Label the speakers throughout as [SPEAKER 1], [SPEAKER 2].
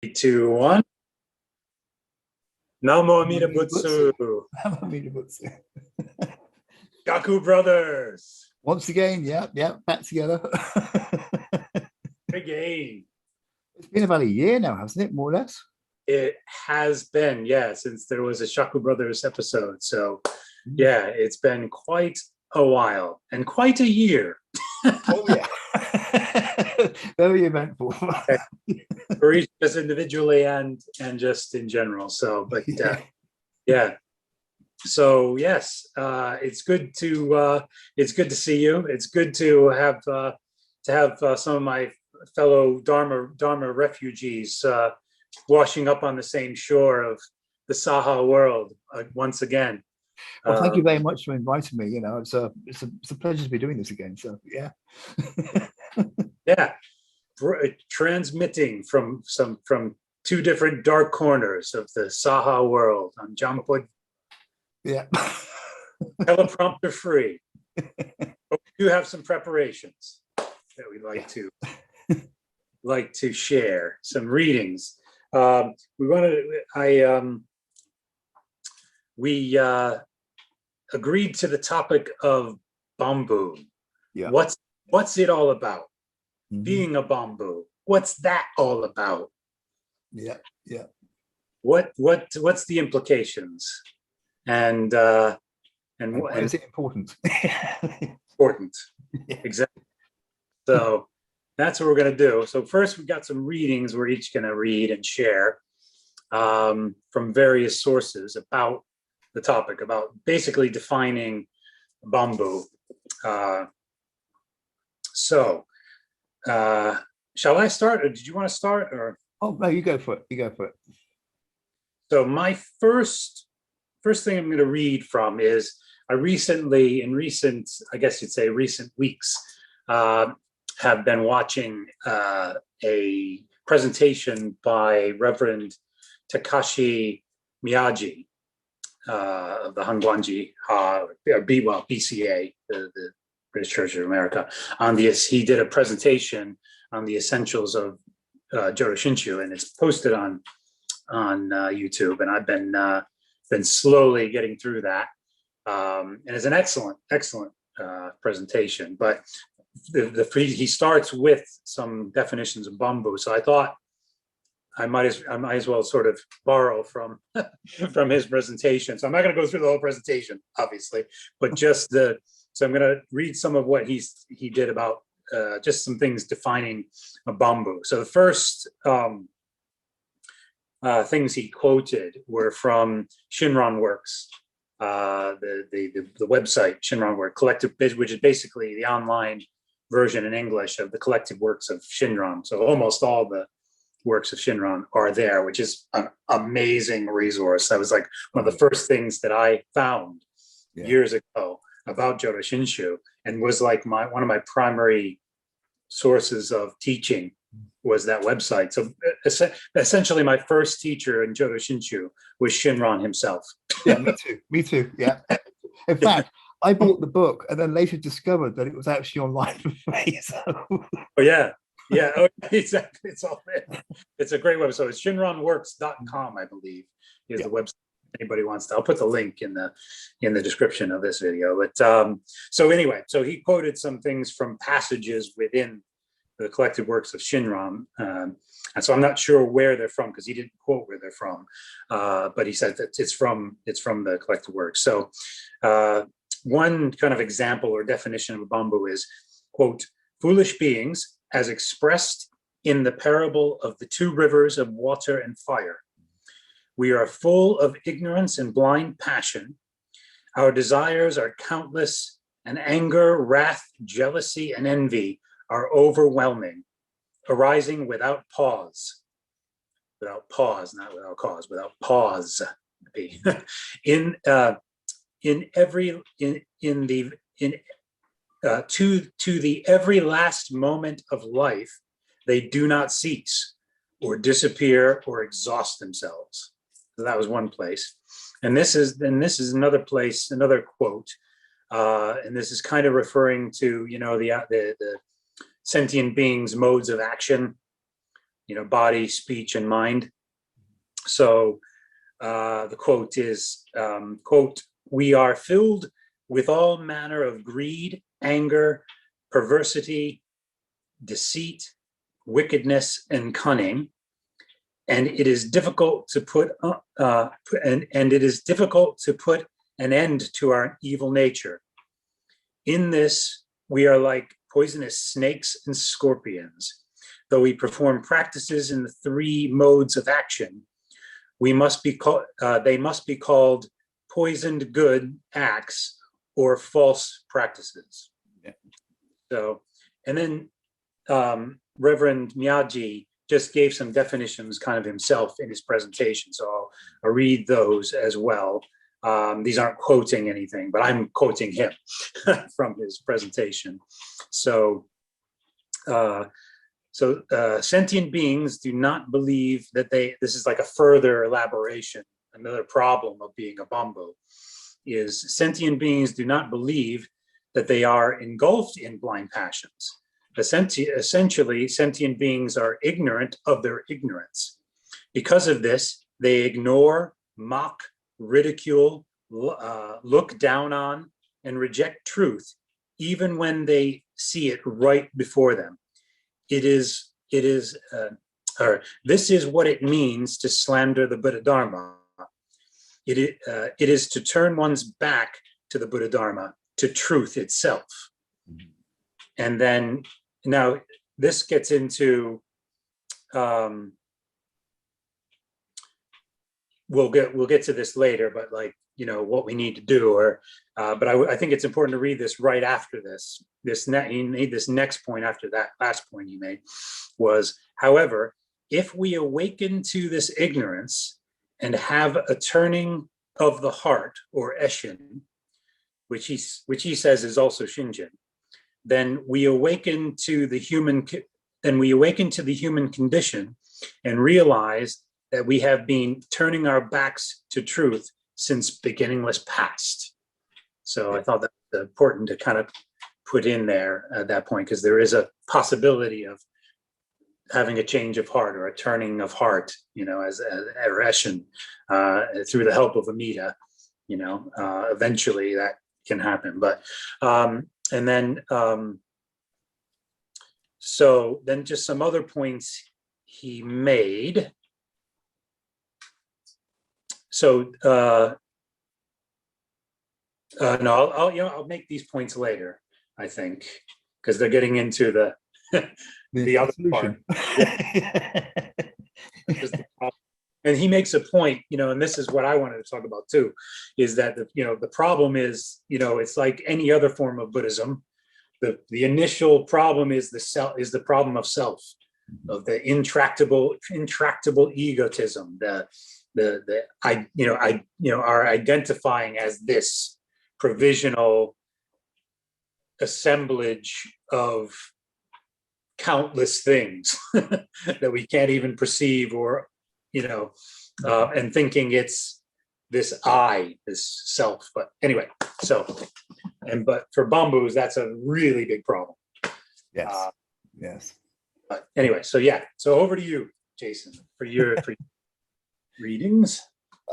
[SPEAKER 1] Three, 2, 1. Namo Amida Butsu. Shaku brothers.
[SPEAKER 2] Once again, yeah, back together.
[SPEAKER 1] Again.
[SPEAKER 2] It's been about a year now, hasn't it, more or less?
[SPEAKER 1] It has been, yeah, since there was a Shaku brothers episode. So, yeah, it's been quite a while and quite a year.
[SPEAKER 2] Oh, yeah. Very eventful.
[SPEAKER 1] For each of us individually and just in general. So, but yeah. So yes, it's good to see you. It's good to have some of my fellow Dharma refugees washing up on the same shore of the Saha world once again.
[SPEAKER 2] Well, thank you very much for inviting me. You know, it's a pleasure to be doing this again. So yeah.
[SPEAKER 1] Yeah, transmitting from two different dark corners of the Saha world on Jampod.
[SPEAKER 2] Yeah.
[SPEAKER 1] Teleprompter free. But we do have some preparations that we'd like to share, some readings. We agreed to the topic of Bombu.
[SPEAKER 2] Yeah.
[SPEAKER 1] What's it all about?
[SPEAKER 2] Mm-hmm.
[SPEAKER 1] Being a Bombu. What's that all about?
[SPEAKER 2] Yeah.
[SPEAKER 1] What's the implications? And why
[SPEAKER 2] is it important?
[SPEAKER 1] Important.
[SPEAKER 2] Yeah.
[SPEAKER 1] Exactly. So that's what we're going to do. So first, we've got some readings we're each going to read and share from various sources about the topic, about basically defining Bombu. Shall I start, or did you want to start? Or
[SPEAKER 2] oh no, you go for it.
[SPEAKER 1] So my first thing I'm going to read from is I recently, in recent weeks, have been watching a presentation by Reverend Takashi Miyagi of the Hangwanji, BCA, the British Church of America. He did a presentation on the essentials of Jodo Shinshu, and it's posted on YouTube, and I've been slowly getting through that, and it's an excellent presentation. But he starts with some definitions of Bombu, so I thought I might as well sort of borrow from his presentation. So I'm not going to go through the whole presentation, obviously, but so I'm going to read some of what he did about just some things defining a Bombu. So the first things he quoted were from Shinran Works, the website Shinran Works Collective, which is basically the online version in English of the collective works of Shinran. So almost all the works of Shinran are there, which is an amazing resource. That was like one of the first things that I found years ago about Jodo Shinshu, and was like one of my primary sources of teaching was that website. So essentially my first teacher in Jodo Shinshu was Shinran himself.
[SPEAKER 2] Yeah, me too. Yeah. In fact, I bought the book and then later discovered that it was actually online for free. So.
[SPEAKER 1] Oh yeah. Oh, exactly. It's all there. It's a great website. So it's shinranworks.com, I believe, is the website. Anybody wants to, I'll put the link in the description of this video. But so anyway, so he quoted some things from passages within the collected works of Shinran, and so I'm not sure where they're from because he didn't quote where they're from, but he said that it's from the collected works. So one kind of example or definition of a Bombu is, quote, foolish beings as expressed in the parable of the two rivers of water and fire. We are full of ignorance and blind passion. Our desires are countless, and anger, wrath, jealousy, and envy are overwhelming, arising without pause. Without pause, not without cause, without pause. To the every last moment of life, they do not cease, or disappear, or exhaust themselves. So that was one place, and this is another place, another quote, and this is kind of referring to the sentient beings' modes of action. body, speech, and mind. So the quote is, quote, "We are filled with all manner of greed, anger, perversity, deceit, wickedness, and cunning, and it is difficult to put an end to our evil nature. In this, we are like poisonous snakes and scorpions. Though we perform practices in the three modes of action, they must be called poisoned good acts or false practices."
[SPEAKER 2] Yeah.
[SPEAKER 1] So, and then Reverend Miyagi just gave some definitions kind of himself in his presentation. So I'll read those as well. These aren't quoting anything, but I'm quoting him from his presentation. So, sentient beings do not believe that this is like a further elaboration. Another problem of being a Bombu is sentient beings do not believe that they are engulfed in blind passions. Essentially, sentient beings are ignorant of their ignorance. Because of this, they ignore, mock, ridicule, look down on, and reject truth, even when they see it right before them. This is what it means to slander the Buddha Dharma. It is to turn one's back to the Buddha Dharma, to truth itself. And then now this gets into, we'll get to this later, but like, what we need to do, but I think it's important to read this right after this. He made this next point after that last point he made was, however, if we awaken to this ignorance and have a turning of the heart, or Eshin, which he says is also Shinjin, then we awaken to the human condition and realize that we have been turning our backs to truth since beginningless past. So I thought that was important to kind of put in there at that point, because there is a possibility of having a change of heart or a turning of heart, as Eshin, through the help of Amida, eventually that can happen. But and then so then just some other points he made. So no, I'll make these points later, I think, because they're getting into the the other
[SPEAKER 2] solution.
[SPEAKER 1] part. And he makes a point, and this is what I wanted to talk about too, is that the problem is, it's like any other form of Buddhism. The initial problem is the problem of self, of the intractable egotism, our identifying as this provisional assemblage of countless things that we can't even perceive, or and thinking it's this I, this self. But anyway, but for Bombus, that's a really big problem.
[SPEAKER 2] Yes. Yes.
[SPEAKER 1] But anyway, so over to you, Jason, for your readings.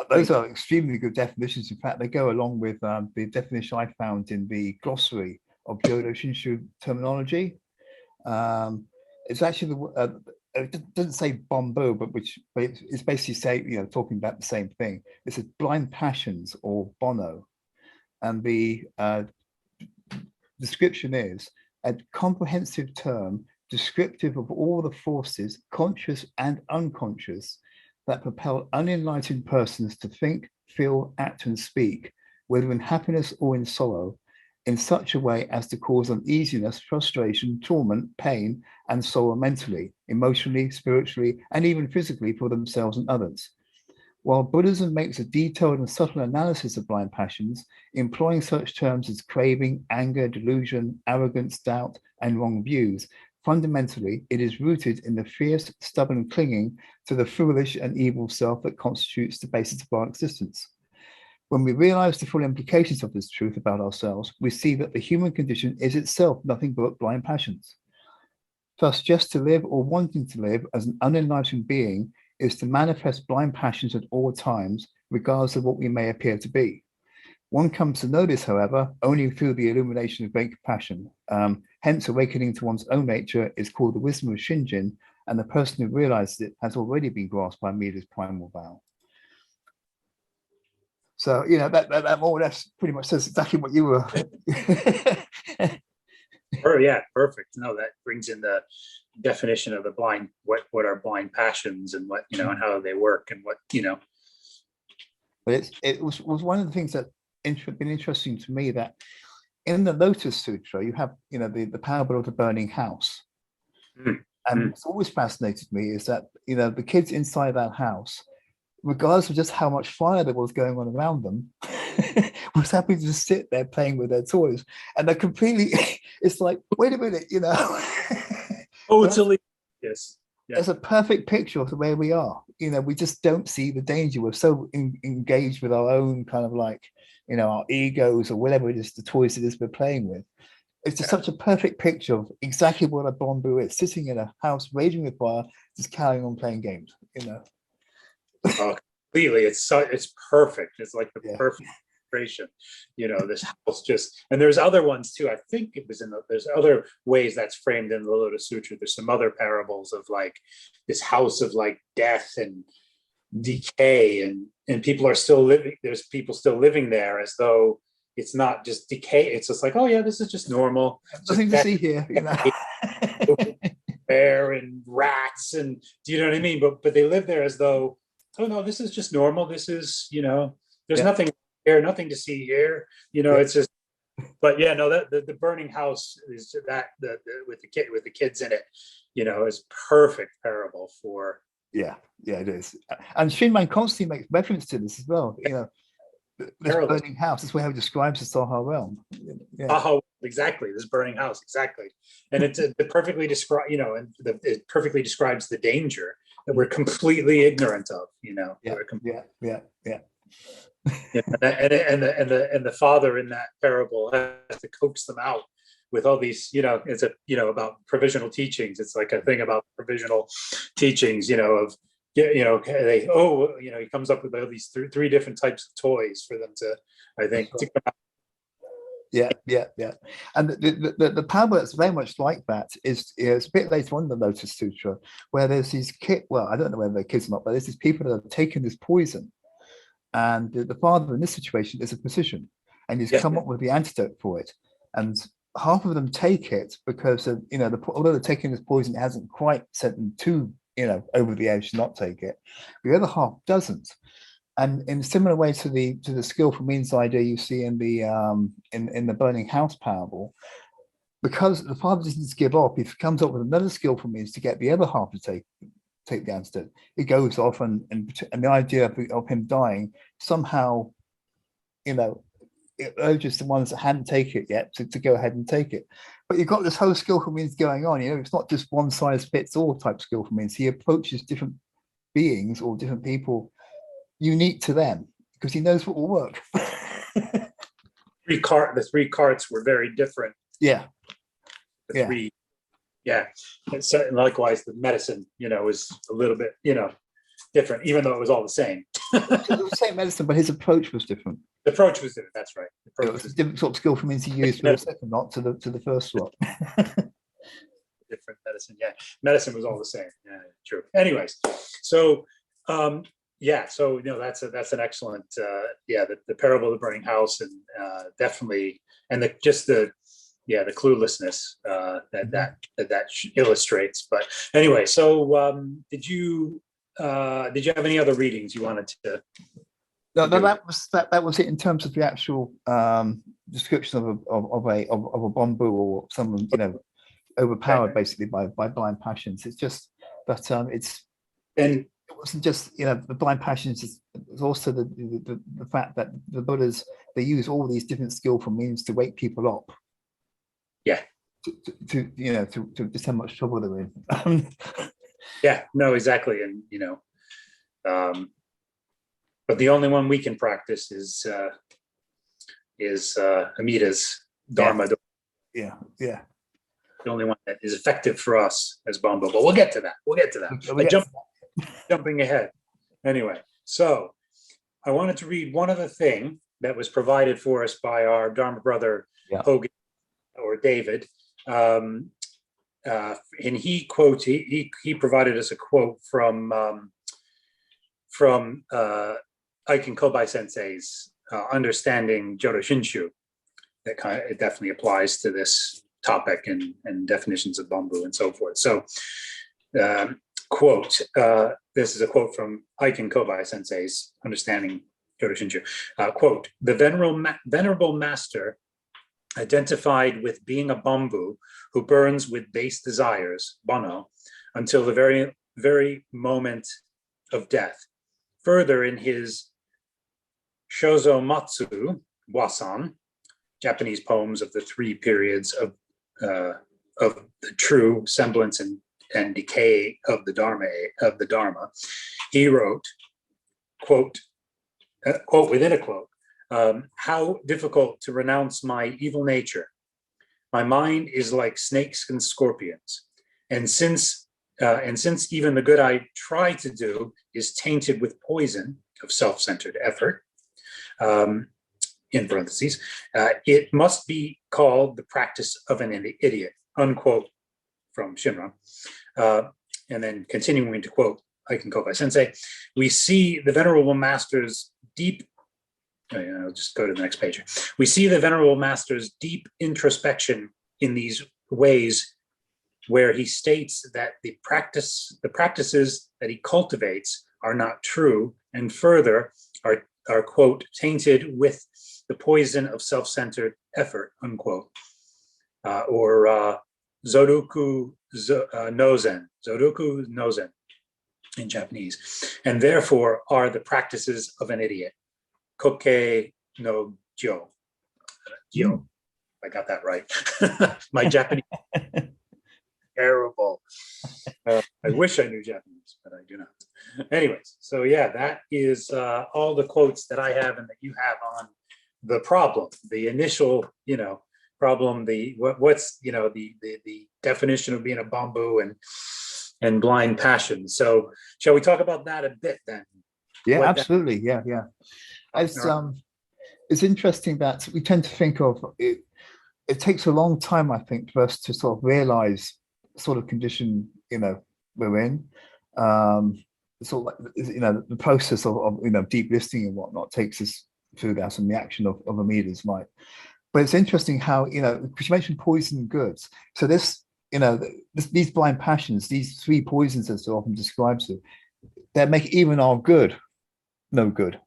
[SPEAKER 2] Those are extremely good definitions. In fact, they go along with the definition I found in the glossary of Jodo Shinshu terminology. It's actually it doesn't say Bombu, but it's basically talking about the same thing. It says blind passions, or Bono, and the description is a comprehensive term descriptive of all the forces, conscious and unconscious, that propel unenlightened persons to think, feel, act, and speak, whether in happiness or in sorrow, in such a way as to cause uneasiness, frustration, torment, pain, and sorrow mentally, emotionally, spiritually, and even physically for themselves and others. While Buddhism makes a detailed and subtle analysis of blind passions, employing such terms as craving, anger, delusion, arrogance, doubt, and wrong views, fundamentally, it is rooted in the fierce, stubborn clinging to the foolish and evil self that constitutes the basis of our existence. When we realize the full implications of this truth about ourselves, we see that the human condition is itself nothing but blind passions. Thus, just to live or wanting to live as an unenlightened being is to manifest blind passions at all times, regardless of what we may appear to be. One comes to know this, however, only through the illumination of great compassion. Hence, awakening to one's own nature is called the wisdom of Shinjin, and the person who realizes it has already been grasped by Mida's primal vow. So, that more or less pretty much says exactly what you were.
[SPEAKER 1] Yeah, perfect. No, that brings in the definition of the blind, what are blind passions, and what, and how they work, and what.
[SPEAKER 2] But it was one of the things that been interesting to me, that in the Lotus Sutra you have the parable of the burning house. And what's always fascinated me is that the kids inside that house, regardless of just how much fire there was going on around them, was happy to just sit there playing with their toys, and they're completely it's like, wait a minute,
[SPEAKER 1] oh, it's illegal. Yes. Yeah.
[SPEAKER 2] It's a perfect picture of the way we are. We just don't see the danger. We're so engaged with our own kind of like, our egos or whatever it is, the toys it is we're playing with. It's just such a perfect picture of exactly what a Bombu is, sitting in a house raging with fire, just carrying on playing games.
[SPEAKER 1] Oh, completely. It's perfect. It's like the perfect illustration. This house just, and there's other ones too. I think it was there's other ways that's framed in the Lotus Sutra. There's some other parables of like this house of like death and decay, and people are still living. There's people still living there as though it's not just decay. It's just like, oh yeah, this is just normal.
[SPEAKER 2] Nothing to see here.
[SPEAKER 1] Bear and rats, and do you know what I mean? But they live there as though, oh no, this is just normal. This is, there's nothing here, nothing to see here. It's just, but yeah, no, that the burning house is that with the kids in it, is perfect parable for.
[SPEAKER 2] Yeah, it is. And Shinman constantly makes reference to this as well. This burning house is how he describes the Saha realm.
[SPEAKER 1] Saha, exactly. This burning house, exactly. And it perfectly it perfectly describes the danger that we're completely ignorant of.
[SPEAKER 2] Yeah.
[SPEAKER 1] And the father in that parable has to coax them out with all these, it's about provisional teachings. It's like a thing about provisional teachings, of he comes up with all these three different types of toys for them to, I think, to come out.
[SPEAKER 2] Yeah. And the parable that's very much like that is it's a bit later on in the Lotus Sutra, where there's these I don't know whether they're kids or not, but there's these people that have taken this poison, and the father in this situation is a physician, and he's come up with the antidote for it, and half of them take it because although they're taking this poison, it hasn't quite sent them to over the edge to not take it. The other half doesn't. And in a similar way to the skillful means idea you see in the in the burning house parable, because the father doesn't just give up, he comes up with another skillful means to get the other half to take the antidote. He goes off, and the idea of him dying somehow, it urges the ones that hadn't taken it yet to go ahead and take it. But you've got this whole skillful means going on. It's not just one size fits all type skillful means. He approaches different beings or different people unique to them because he knows what will work.
[SPEAKER 1] The three carts were very different.
[SPEAKER 2] Yeah.
[SPEAKER 1] And so, likewise, the medicine, was a little bit, different, even though it was all the same.
[SPEAKER 2] It was the same medicine, but his approach was different.
[SPEAKER 1] The approach was different. That's right.
[SPEAKER 2] It was a different sort of skillful means he used for the second lot to the first lot.
[SPEAKER 1] Different medicine. Yeah, medicine was all the same. Yeah, true. Anyways, so so that's an excellent the parable of the burning house, and definitely, and the cluelessness that illustrates. But anyway, so did you have any other readings you wanted to?
[SPEAKER 2] No, that was it in terms of the actual description of a Bombu or someone overpowered basically by blind passions. It's just that it wasn't just the blind passions. It's also the fact that the Buddhas, they use all these different skillful means to wake people up.
[SPEAKER 1] Yeah.
[SPEAKER 2] To just how much trouble they're in.
[SPEAKER 1] Yeah. No. Exactly. And but the only one we can practice is Amida's Dharma.
[SPEAKER 2] Yeah.
[SPEAKER 1] the only one that is effective for us as Bombu. But we'll get to that. We'll get to that. Jumping ahead. Anyway, so I wanted to read one other thing that was provided for us by our Dharma brother, Hogan, or David. And he provided us a quote from Aiken Kobai Sensei's Understanding Jodo Shinshu. It definitely applies to this topic and definitions of Bombu and so forth. So, quote, this is a quote from Aiken Kobai Sensei's Understanding Jodo Shinshu. Quote, the venerable master identified with being a Bombu who burns with base desires, Bono, until the very, very moment of death. Further, in his Shozo Matsu, Wasan, Japanese poems of the three periods of the true semblance and decay of the Dharma, he wrote, quote within a quote, how difficult to renounce my evil nature. My mind is like snakes and scorpions. And since even the good I try to do is tainted with poison of self-centered effort, in parentheses, it must be called the practice of an idiot, unquote, from Shinran. And then continuing to quote Aiken Kobai Sensei, we see the Venerable Master's deep, I'll just go to the next page. We see the Venerable Master's deep introspection in these ways where he states that the practices that he cultivates are not true, and further are quote, tainted with the poison of self-centered effort, unquote, or Zodoku Nozen in Japanese, and therefore are the practices of an idiot. Koke no Gyo. I got that right. My Japanese terrible. I wish I knew Japanese, but I do not. Anyways, so yeah, that is all the quotes that I have and that you have on the problem, the initial, problem, what's the definition of being a Bombu and blind passion. So shall we talk about that a bit then?
[SPEAKER 2] Yeah, absolutely. Yeah. It's interesting that we tend to think of it. It takes a long time, I think, for us to sort of realize the sort of condition we're in. Sort of like the process of deep listening and whatnot takes us through that, and the action of Amida's might. But it's interesting how because you mentioned poison goods. So this these blind passions, these three poisons as they're often described to, that make even our good no good.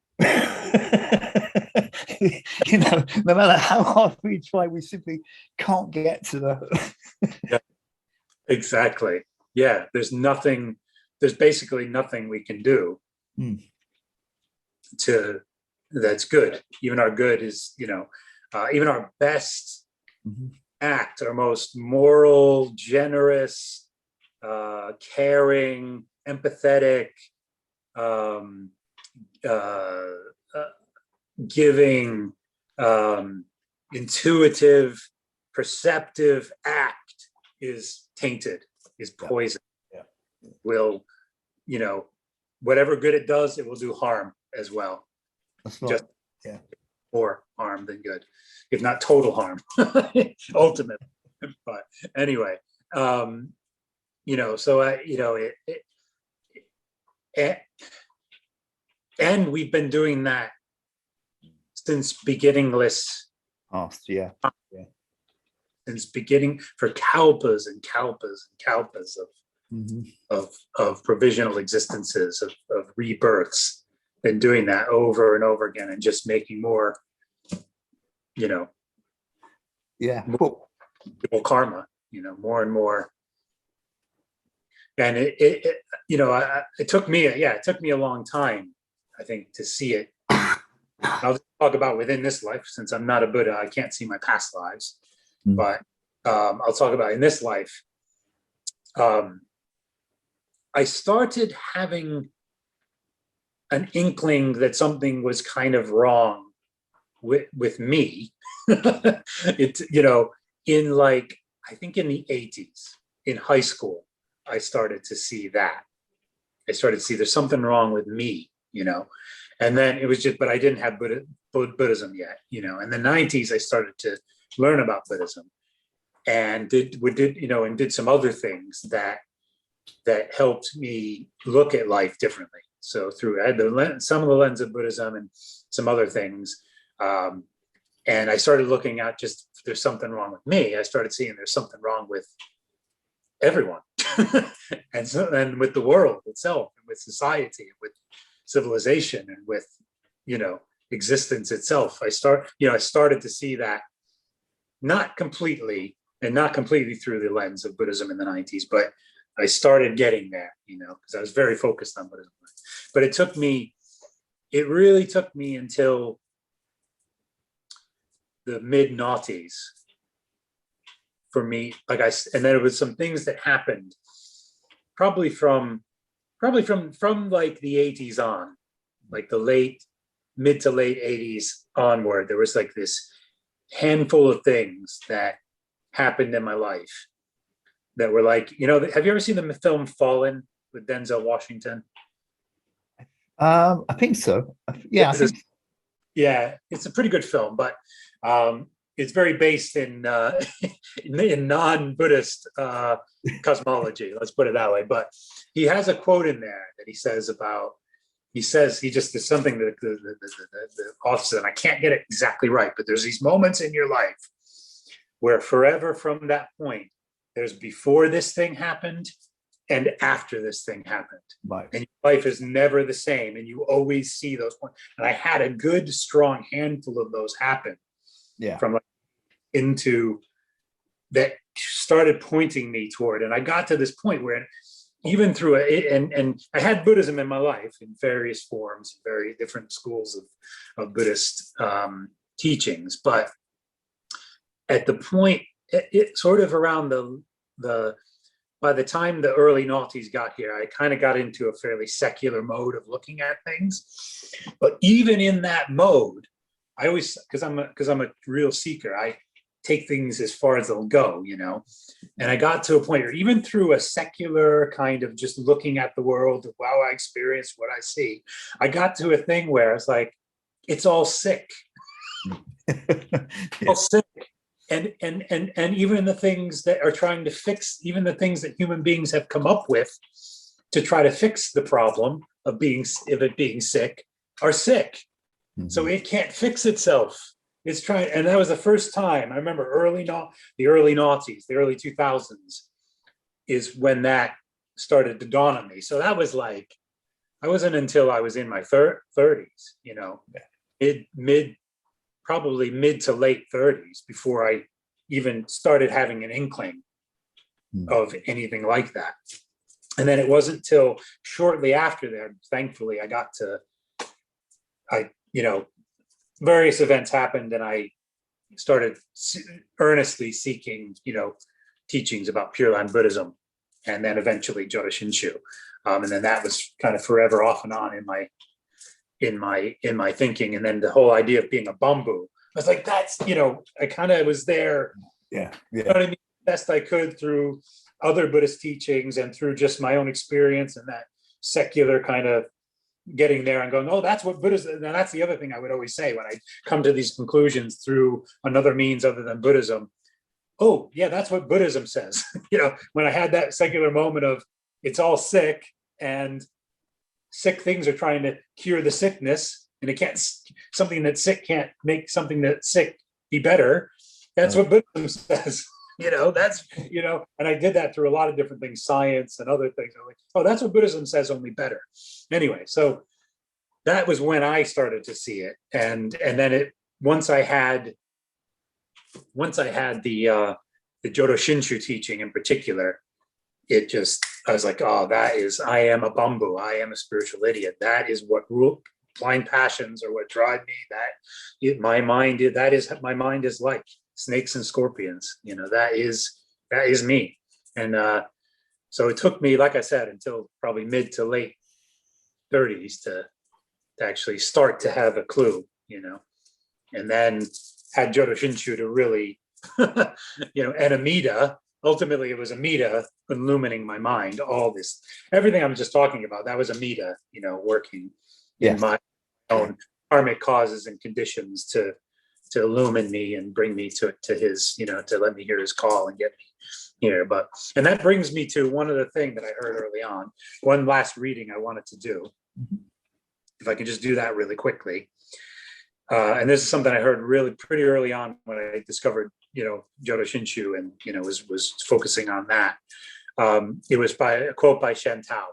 [SPEAKER 2] No matter how hard we try, we simply can't get to the
[SPEAKER 1] yeah, exactly. Yeah, there's basically nothing we can do to that's good. Even our good is, even our best act, our most moral, generous, caring, empathetic, giving, intuitive, perceptive act is tainted, is poison.
[SPEAKER 2] Yeah.
[SPEAKER 1] Will, whatever good it does, it will do harm as well.
[SPEAKER 2] That's right.
[SPEAKER 1] Just more harm than good, if not total harm, ultimately. But anyway, and we've been doing that since beginningless. Since beginning, for kalpas and kalpas and kalpas of provisional existences, of rebirths, been doing that over and over again, and just making more, more karma, more and more. And it took me a long time, I think, to see it. I'll just talk about within this life, since I'm not a Buddha, I can't see my past lives. But I'll talk about in this life. I started having an inkling that something was kind of wrong with me. In like I think in the 80s, in high school, I started to see that. I started to see there's something wrong with me, and then it was just, but I didn't have Buddhism yet, in the 90s, I started to learn about Buddhism and did some other things that helped me look at life differently. So I had some of the lens of Buddhism and some other things. And I started looking at just, there's something wrong with me. I started seeing there's something wrong with everyone and with the world itself and with society and with civilization and with, existence itself. I started to see that not completely through the lens of Buddhism in the 90s, but I started getting there, because I was very focused on Buddhism. But it really took me until the mid noughties for me, and then it was some things that happened probably from like the 80s on, like the mid to late 80s onward. There was like this handful of things that happened in my life that were like, have you ever seen the film Fallen with Denzel Washington?
[SPEAKER 2] I think so. Yeah,
[SPEAKER 1] yeah, it's a pretty good film, but it's very based in in non-Buddhist cosmology. Let's put it that way. But he has a quote in there that he says he just did something that the author said, and I can't get it exactly right, but there's these moments in your life where forever from that point, there's before this thing happened and after this thing happened.
[SPEAKER 2] Right.
[SPEAKER 1] And your life is never the same. And you always see those points. And I had a good, strong handful of those happen.
[SPEAKER 2] Yeah.
[SPEAKER 1] From into that started pointing me toward. And I got to this point where even through it, and I had Buddhism in my life in various forms, very different schools of Buddhist teachings. But at the point, it sort of around by the time the early noughties got here, I kind of got into a fairly secular mode of looking at things. But even in that mode, I always, because I'm a real seeker, I take things as far as they'll go, And I got to a point where even through a secular kind of just looking at the world of how I experience what I see, I got to a thing where it's like, it's all sick. All sick. And even the things that are trying to fix, even the things that human beings have come up with to try to fix the problem of it being sick are sick. Mm-hmm. So it can't fix itself. It's trying, and that was the first time I remember the early noughties, the early 2000s is when that started to dawn on me. So that was like, I wasn't until I was in my 30s, probably mid to late 30s before I even started having an inkling of anything like that. And then it wasn't till shortly after that, thankfully, various events happened and I started earnestly seeking, teachings about Pure Land Buddhism, and then eventually Jodo Shinshu. And then that was kind of forever off and on in my thinking. And then the whole idea of being a Bombu, I was like, that's, I kind of was there.
[SPEAKER 2] Yeah.
[SPEAKER 1] You know what I mean? Best I could through other Buddhist teachings and through just my own experience and that secular kind of getting there and going, oh, that's what Buddhism, and that's the other thing I would always say when I come to these conclusions through another means other than Buddhism. Oh, yeah, that's what Buddhism says. When I had that secular moment of it's all sick and sick things are trying to cure the sickness, and something that's sick can't make something that's sick be better. That's what Buddhism says. That's, and I did that through a lot of different things, science and other things. I'm like, oh, that's what Buddhism says, only better. Anyway, so that was when I started to see it. And then once I had the Jodo Shinshu teaching in particular, I was like, oh, I am a Bombu. I am a spiritual idiot. That is what blind passions are what drive me. My mind is like snakes and scorpions. That is me. And so it took me, like I said, until probably mid to late 30s to actually start to have a clue, and then had Jodo Shinshu to really and Amida. Ultimately, it was Amida illumining my mind. All this, everything I'm just talking about, that was Amida, working in
[SPEAKER 2] Yes.
[SPEAKER 1] my own karmic causes and conditions to illumine me and bring me to his, to let me hear his call and get me here. And that brings me to one other thing that I heard early on. One last reading I wanted to do. If I can just do that really quickly. And this is something I heard really pretty early on when I discovered, Jodo Shinshu, and was focusing on that. It was by a quote by Shen Tao,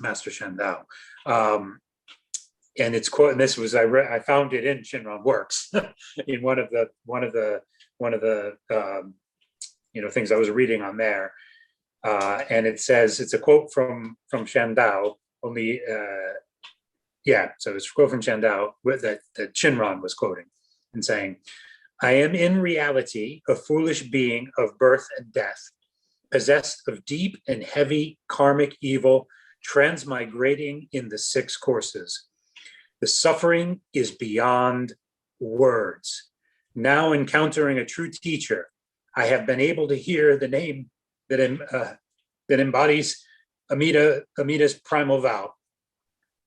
[SPEAKER 1] Master Shen Tao, and it's quote. And this was I found it in Shinran Works in one of the things I was reading on there, and it says it's a quote from Shen Tao. Only. So it's a quote from Shandao that Shinran was quoting and saying, "I am in reality a foolish being of birth and death, possessed of deep and heavy karmic evil, transmigrating in the 6 courses. The suffering is beyond words. Now encountering a true teacher, I have been able to hear the name that embodies Amida's primal vow.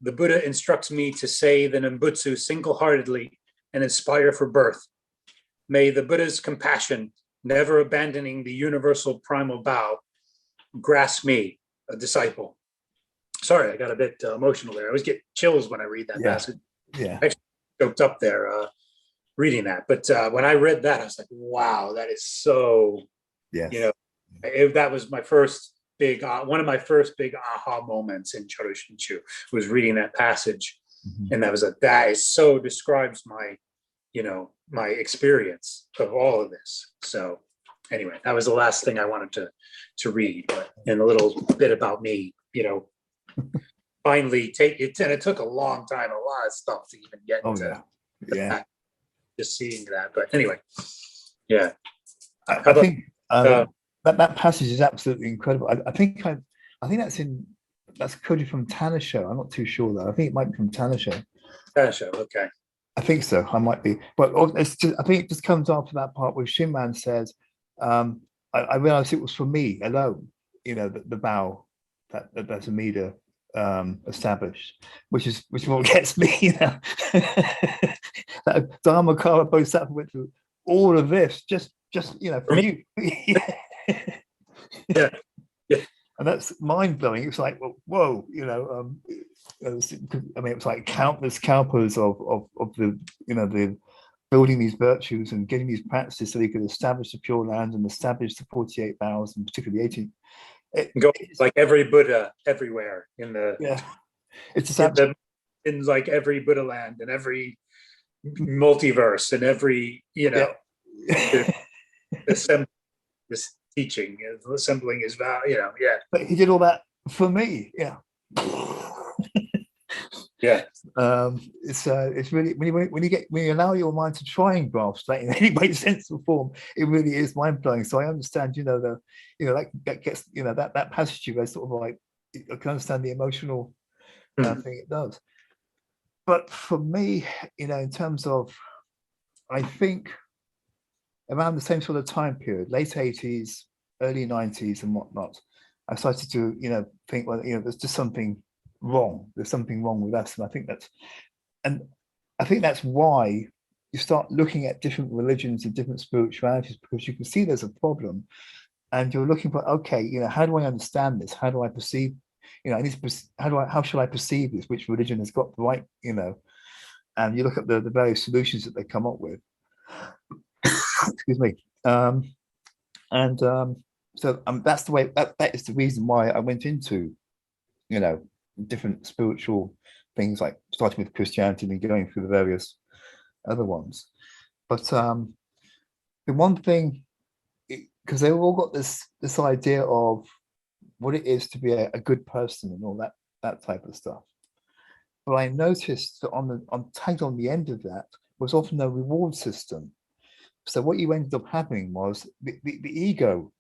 [SPEAKER 1] The Buddha instructs me to say the Nembutsu single-heartedly and inspire for birth. May the Buddha's compassion, never abandoning the universal primal vow, grasp me, a disciple." Sorry, I got a bit emotional there. I always get chills when I read that passage.
[SPEAKER 2] Yeah.
[SPEAKER 1] I actually choked up there reading that. But when I read that, I was like, wow, that is so, that was my first one of my first big aha moments in Chodo Shinshu was reading that passage. And that is so describes my, my experience of all of this. So anyway, that was the last thing I wanted to read, and a little bit about me, finally take it. And it took a long time, a lot of stuff to even get into that, just seeing that. But anyway,
[SPEAKER 2] I think that passage is absolutely incredible. I think that's quoted from Tanisha. I'm not too sure though. I think it might be from Tanisha.
[SPEAKER 1] Okay.
[SPEAKER 2] I think so. I might be, but I think it just comes after that part where Shinran says, "I realized it was for me alone." The vow that Amida established, which is what gets me. That Dharmakara Bodhisattva went through all of this just for you.
[SPEAKER 1] Yeah.
[SPEAKER 2] And that's mind-blowing. It's like, well, whoa, it was like countless kalpas of the building these virtues and getting these practices so they could establish the Pure Land and establish the 48 vows, and particularly 18.
[SPEAKER 1] It's like every Buddha everywhere in the in like every Buddha land and every multiverse and every this teaching, assembling his vow,
[SPEAKER 2] But he did all that for me, it's really when you allow your mind to try and grasp that in any way sensible form, it really is mind-blowing. So I understand, that gets, that passage you read, sort of like, I can understand the emotional thing it does. But for me, in terms of, I think around the same sort of time period, late 80s, early 90s and whatnot, I started to, think, well, there's just something wrong. There's something wrong with us. And I think that's why you start looking at different religions and different spiritualities, because you can see there's a problem and you're looking for, okay, how do I understand this? How do I perceive, how should I perceive this? Which religion has got the right, and you look at the various solutions that they come up with. Excuse me. So that's the way, that is the reason why I went into, different spiritual things, like starting with Christianity and going through the various other ones. But the one thing, because they've all got this idea of what it is to be a good person and all that type of stuff. But I noticed that tagged on the end of that was often a reward system. So what you ended up having was the ego,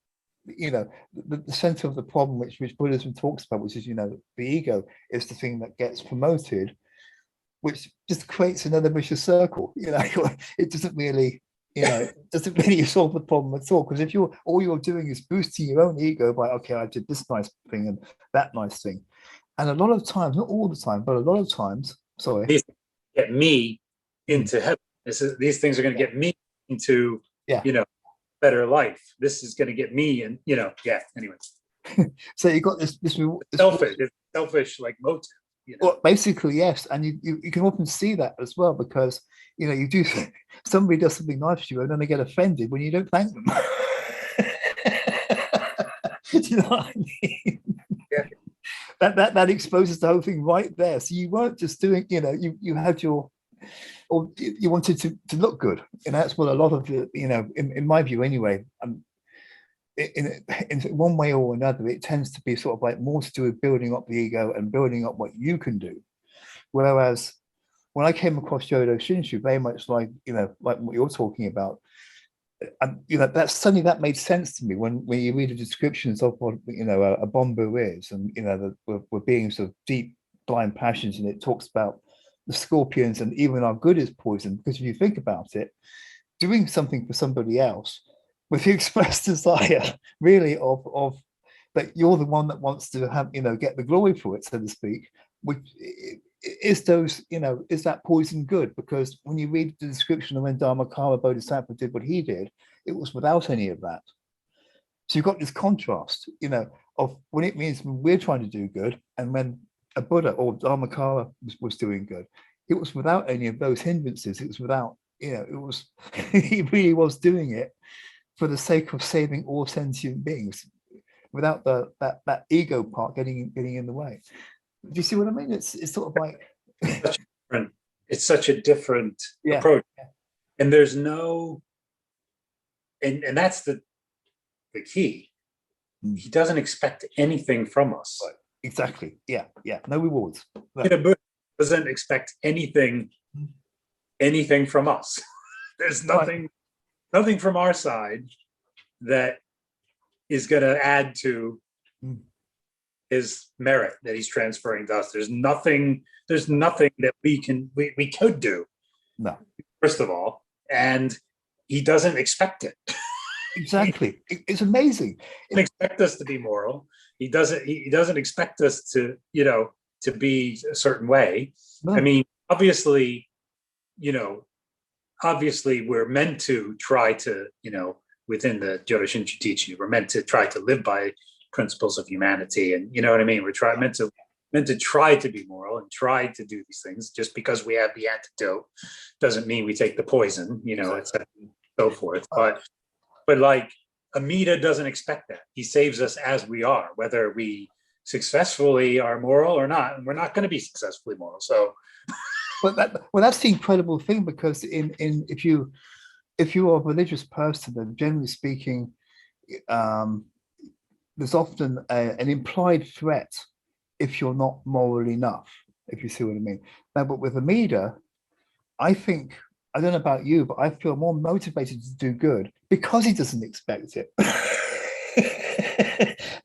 [SPEAKER 2] the center of the problem, which Buddhism talks about, which is, the ego is the thing that gets promoted, which just creates another vicious circle. It doesn't really, it doesn't really solve the problem at all. Because if you're all you're doing is boosting your own ego by, okay, I did this nice thing and that nice thing, and a lot of times, not all the time, but a lot of times, sorry,
[SPEAKER 1] these get me into heaven. These things are going to get me into,
[SPEAKER 2] yeah.
[SPEAKER 1] Better life. This is going to get me, and yeah. Anyway,
[SPEAKER 2] so you got this
[SPEAKER 1] selfish like motive.
[SPEAKER 2] Well, basically, yes, and you can often see that as well because you do somebody does something nice to you and then they get offended when you don't thank them. Do you know what I mean?
[SPEAKER 1] Yeah.
[SPEAKER 2] That exposes the whole thing right there. So you weren't just doing, you had your, or you wanted to look good, and that's what a lot of the, in my view anyway. In one way or another, it tends to be sort of like more to do with building up the ego and building up what you can do. Whereas when I came across Jodo Shinshu, very much like like what you're talking about, and that suddenly that made sense to me when you read the descriptions of what a Bombu is, and that we're beings of deep blind passions, and it talks about the scorpions, and even our good is poison, because if you think about it, doing something for somebody else with the express desire really of that you're the one that wants to have get the glory for it, so to speak, which is is that poison good? Because when you read the description of when Dharmakara Bodhisattva did what he did, it was without any of that. So you've got this contrast of when it means when we're trying to do good, and when a Buddha or Dharmakara was doing good, it was without any of those hindrances. It was without it was he really was doing it for the sake of saving all sentient beings, without that ego part getting in the way. Do you see what I mean? It's sort of like
[SPEAKER 1] it's such a different approach, and there's no, and that's the key. He doesn't expect anything from us.
[SPEAKER 2] Right. Exactly. Yeah. No rewards.
[SPEAKER 1] No. Buddha doesn't expect anything from us. There's nothing from our side that is going to add to his merit that he's transferring to us. There's nothing that we could do.
[SPEAKER 2] No.
[SPEAKER 1] First of all, and he doesn't expect it.
[SPEAKER 2] Exactly. It's amazing.
[SPEAKER 1] He doesn't expect us to be moral. He doesn't expect us to to be a certain way. No. I mean, obviously we're meant to try to, within the Jodo Shinshu teaching, we're meant to try to live by principles of humanity, and what I mean. We're meant to try to be moral and try to do these things. Just because we have the antidote doesn't mean we take the poison, etc. and so forth. But like Amida doesn't expect that. He saves us as we are, whether we successfully are moral or not. And we're not going to be successfully moral. So,
[SPEAKER 2] that's the incredible thing, because if you are a religious person, then generally speaking, there's often an implied threat if you're not moral enough, if you see what I mean. Now, but with Amida, I think, I don't know about you, but I feel more motivated to do good because he doesn't expect it.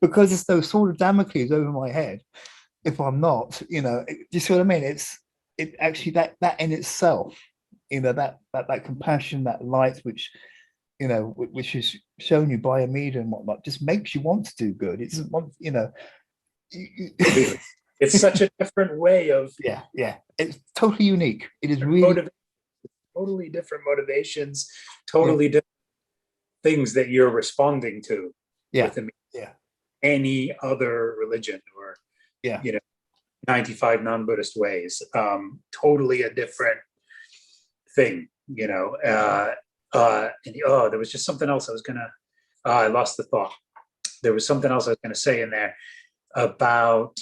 [SPEAKER 2] Because there's no sword of Damocles over my head if I'm not, do you see what I mean? It actually that in itself, that compassion, that light, which which is shown you by Amida and whatnot, just makes you want to do good. It doesn't want,
[SPEAKER 1] it's such a different way of
[SPEAKER 2] it's totally unique. It is really
[SPEAKER 1] totally different motivations, totally different things that you're responding to with any other religion or 95 non-Buddhist ways. Totally a different thing, and there was just something else I was gonna I lost the thought. There was something else I was gonna say in there about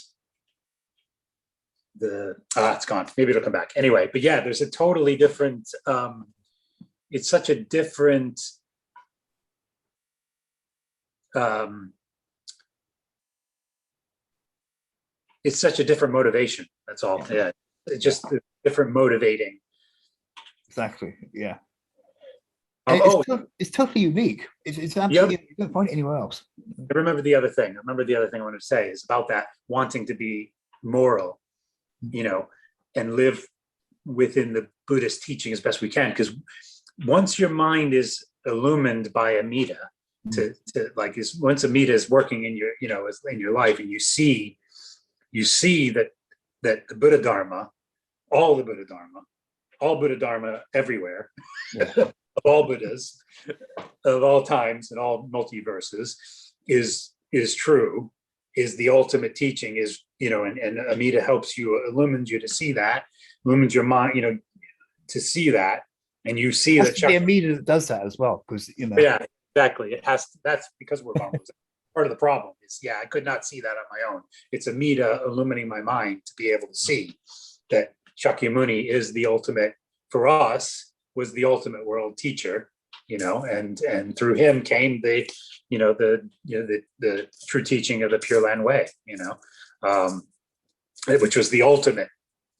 [SPEAKER 1] it's gone. Maybe it'll come back. Anyway, but yeah, there's a totally different, it's such a different, it's such a different motivation. That's all. Yeah. It's just different motivating.
[SPEAKER 2] Exactly. Yeah. It's totally unique. It's absolutely, you don't find it anywhere else.
[SPEAKER 1] I remember the other thing. I wanted to say is about that wanting to be moral, and live within the Buddhist teaching as best we can, because once your mind is illumined by Amida, once Amida is working in your, in your life, and you see that the Buddha Dharma, all Buddha Dharma everywhere, of all Buddhas, of all times and all multiverses, is true, is the ultimate teaching, is, and Amida helps you, illumines you to see that, illumines your mind, to see that, and you see that
[SPEAKER 2] the Amida that does that as well, because
[SPEAKER 1] Yeah, exactly. It has to, that's because we're Bombus. Part of the problem is, I could not see that on my own. It's Amida illuminating my mind to be able to see that Shakyamuni is the ultimate, for us, was the ultimate world teacher, and through him came the true teaching of the Pure Land Way, which was the ultimate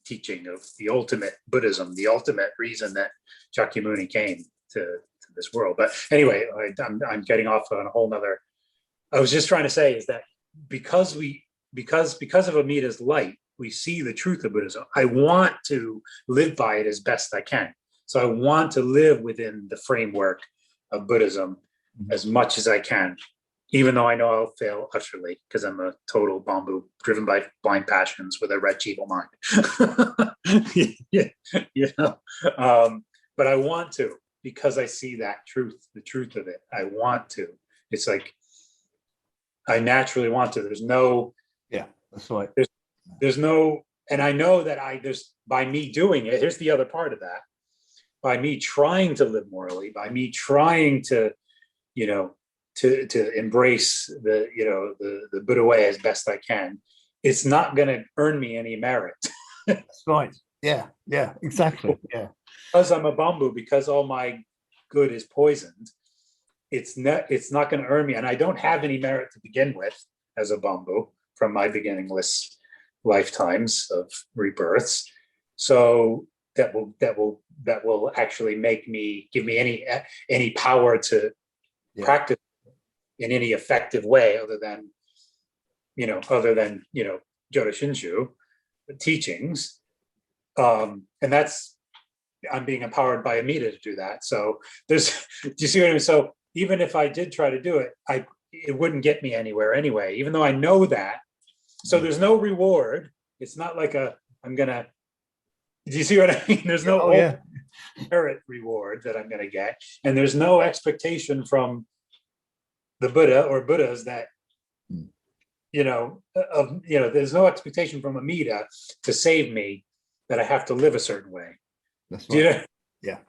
[SPEAKER 1] teaching of the ultimate Buddhism, the ultimate reason that Shakyamuni came to this world. But anyway, I'm getting off on a whole nother. I was just trying to say is that because of Amida's light, we see the truth of Buddhism. I want to live by it as best I can. So I want to live within the framework of Buddhism as much as I can, even though I know I'll fail utterly because I'm a total Bombu driven by blind passions with a wretched evil mind. But I want to, because I see that truth, the truth of it. I want to. It's like I naturally want to. There's no.
[SPEAKER 2] Yeah, that's right.
[SPEAKER 1] There's no, and I know that there's, by me doing it. Here's the other part of that. By me trying to live morally, by me trying to, to embrace the Buddha way as best I can, it's not going to earn me any merit.
[SPEAKER 2] That's right. Yeah, exactly. Yeah.
[SPEAKER 1] Because I'm a Bombu, because all my good is poisoned, it's not going to earn me, and I don't have any merit to begin with as a Bombu from my beginningless lifetimes of rebirths. So that will actually give me any power to practice in any effective way other than Jodo Shinshu teachings. And that's, I'm being empowered by Amida to do that. So do you see what I mean? So even if I did try to do it, it wouldn't get me anywhere anyway, even though I know that. So there's no reward. It's not like do you see what I mean? There's no merit reward that I'm going to get. And there's no expectation from the Buddha or Buddhas that, there's no expectation from Amida to save me that I have to live a certain way.
[SPEAKER 2] That's right. Yeah.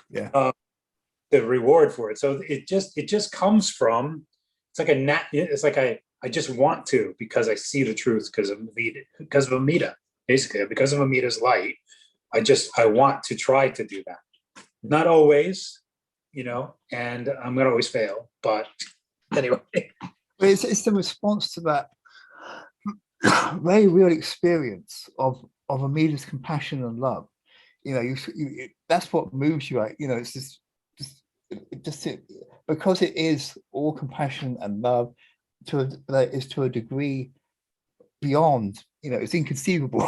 [SPEAKER 1] The reward for it. So it just comes from, it's like I just want to, because I see the truth because of Amida, basically, because of Amida's light. I want to try to do that. Not always, and I'm going to always fail, but anyway.
[SPEAKER 2] It's the response to that very real experience of Amida's compassion and love. That's what moves you. It's just because it is all compassion and love to a degree beyond. It's inconceivable.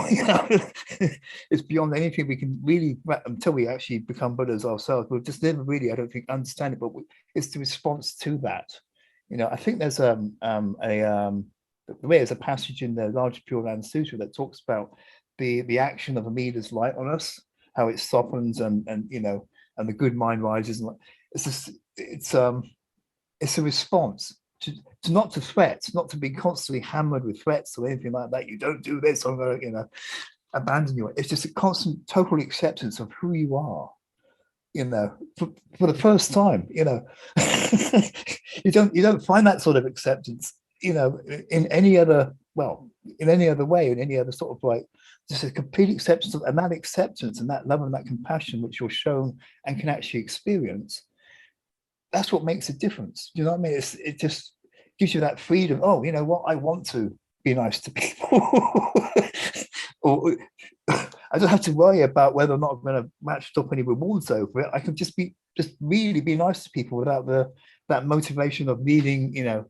[SPEAKER 2] It's beyond anything we can really, until we actually become Buddhas ourselves. We'll just never really, I don't think, understand it. But it's the response to that. I think there's there's a passage in the Large Pure Land Sutra that talks about the action of Amida's light on us, how it softens and the good mind rises. And it's a response to not to threats, not to be constantly hammered with threats or anything like that. You don't do this, I'm going to abandon you. It's just a constant total acceptance of who you are. For the first time, you don't find that sort of acceptance, in any other way, in any other sort of like, just a complete acceptance and that acceptance and that love and that compassion which you're shown and can actually experience. That's what makes a difference. You know what I mean? It just gives you that freedom. Oh, you know what? I want to be nice to people. Or I don't have to worry about whether or not I'm going to match up any rewards over it. I can just really be nice to people without that motivation of needing to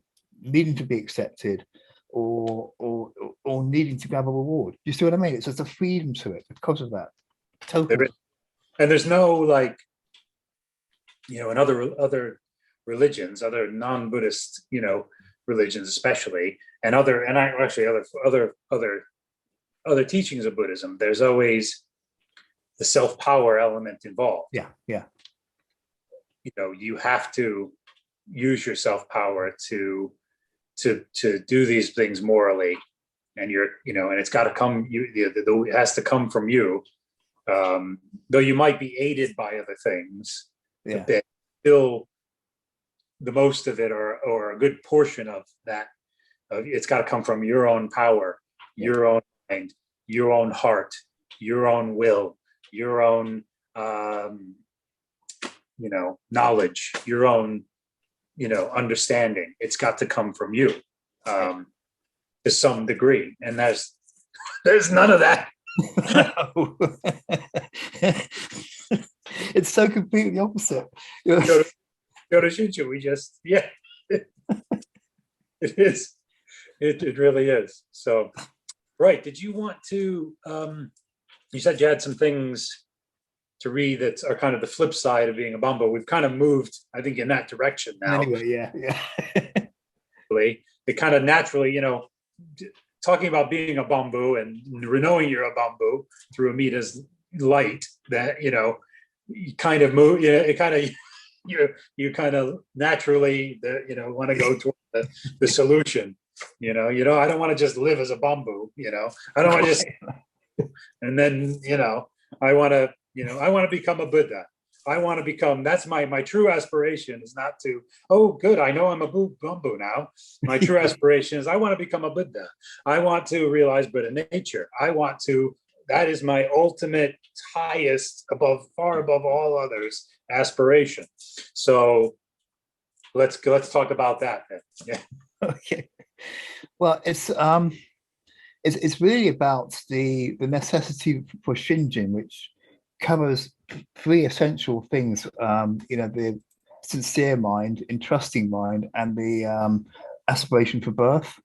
[SPEAKER 2] be accepted or needing to grab a reward. You see what I mean? It's just a freedom to it because of that. Total.
[SPEAKER 1] And there's no like, in other religions, other non-Buddhist, religions especially, and actually other teachings of Buddhism, there's always the self-power element involved.
[SPEAKER 2] Yeah, yeah.
[SPEAKER 1] You have to use your self-power to do these things morally, and and it's got to come, it has to come from you. Though you might be aided by other things,
[SPEAKER 2] Yeah.
[SPEAKER 1] but still the most of it, or a good portion of that, it's got to come from your own power, your own mind, your own heart, your own will, your own knowledge, your own understanding. It's got to come from you to some degree, and there's none of that.
[SPEAKER 2] It's so completely opposite.
[SPEAKER 1] Go to Shinju, we just it is. It really is. So, right. Did you want to? You said you had some things to read that are kind of the flip side of being a Bombu. We've kind of moved, I think, in that direction now.
[SPEAKER 2] Anyway, yeah.
[SPEAKER 1] It kind of naturally, talking about being a Bombu and knowing you're a Bombu through Amita's light, that you kind of move. It kind of you kind of naturally want to go toward the solution. I don't want to just live as a Bombu. I don't want to just, and then I want to become a Buddha. I want to become, that's my true aspiration is not to, oh, good, I know I'm a Bombu now. My true aspiration is I want to become a Buddha. I want to realize Buddha nature. That is my ultimate, highest, far above all others aspiration. So let's talk about that then. Yeah.
[SPEAKER 2] Okay. Well, it's really about the necessity for Shinjin, which covers three essential things. The sincere mind, entrusting mind, and the aspiration for birth.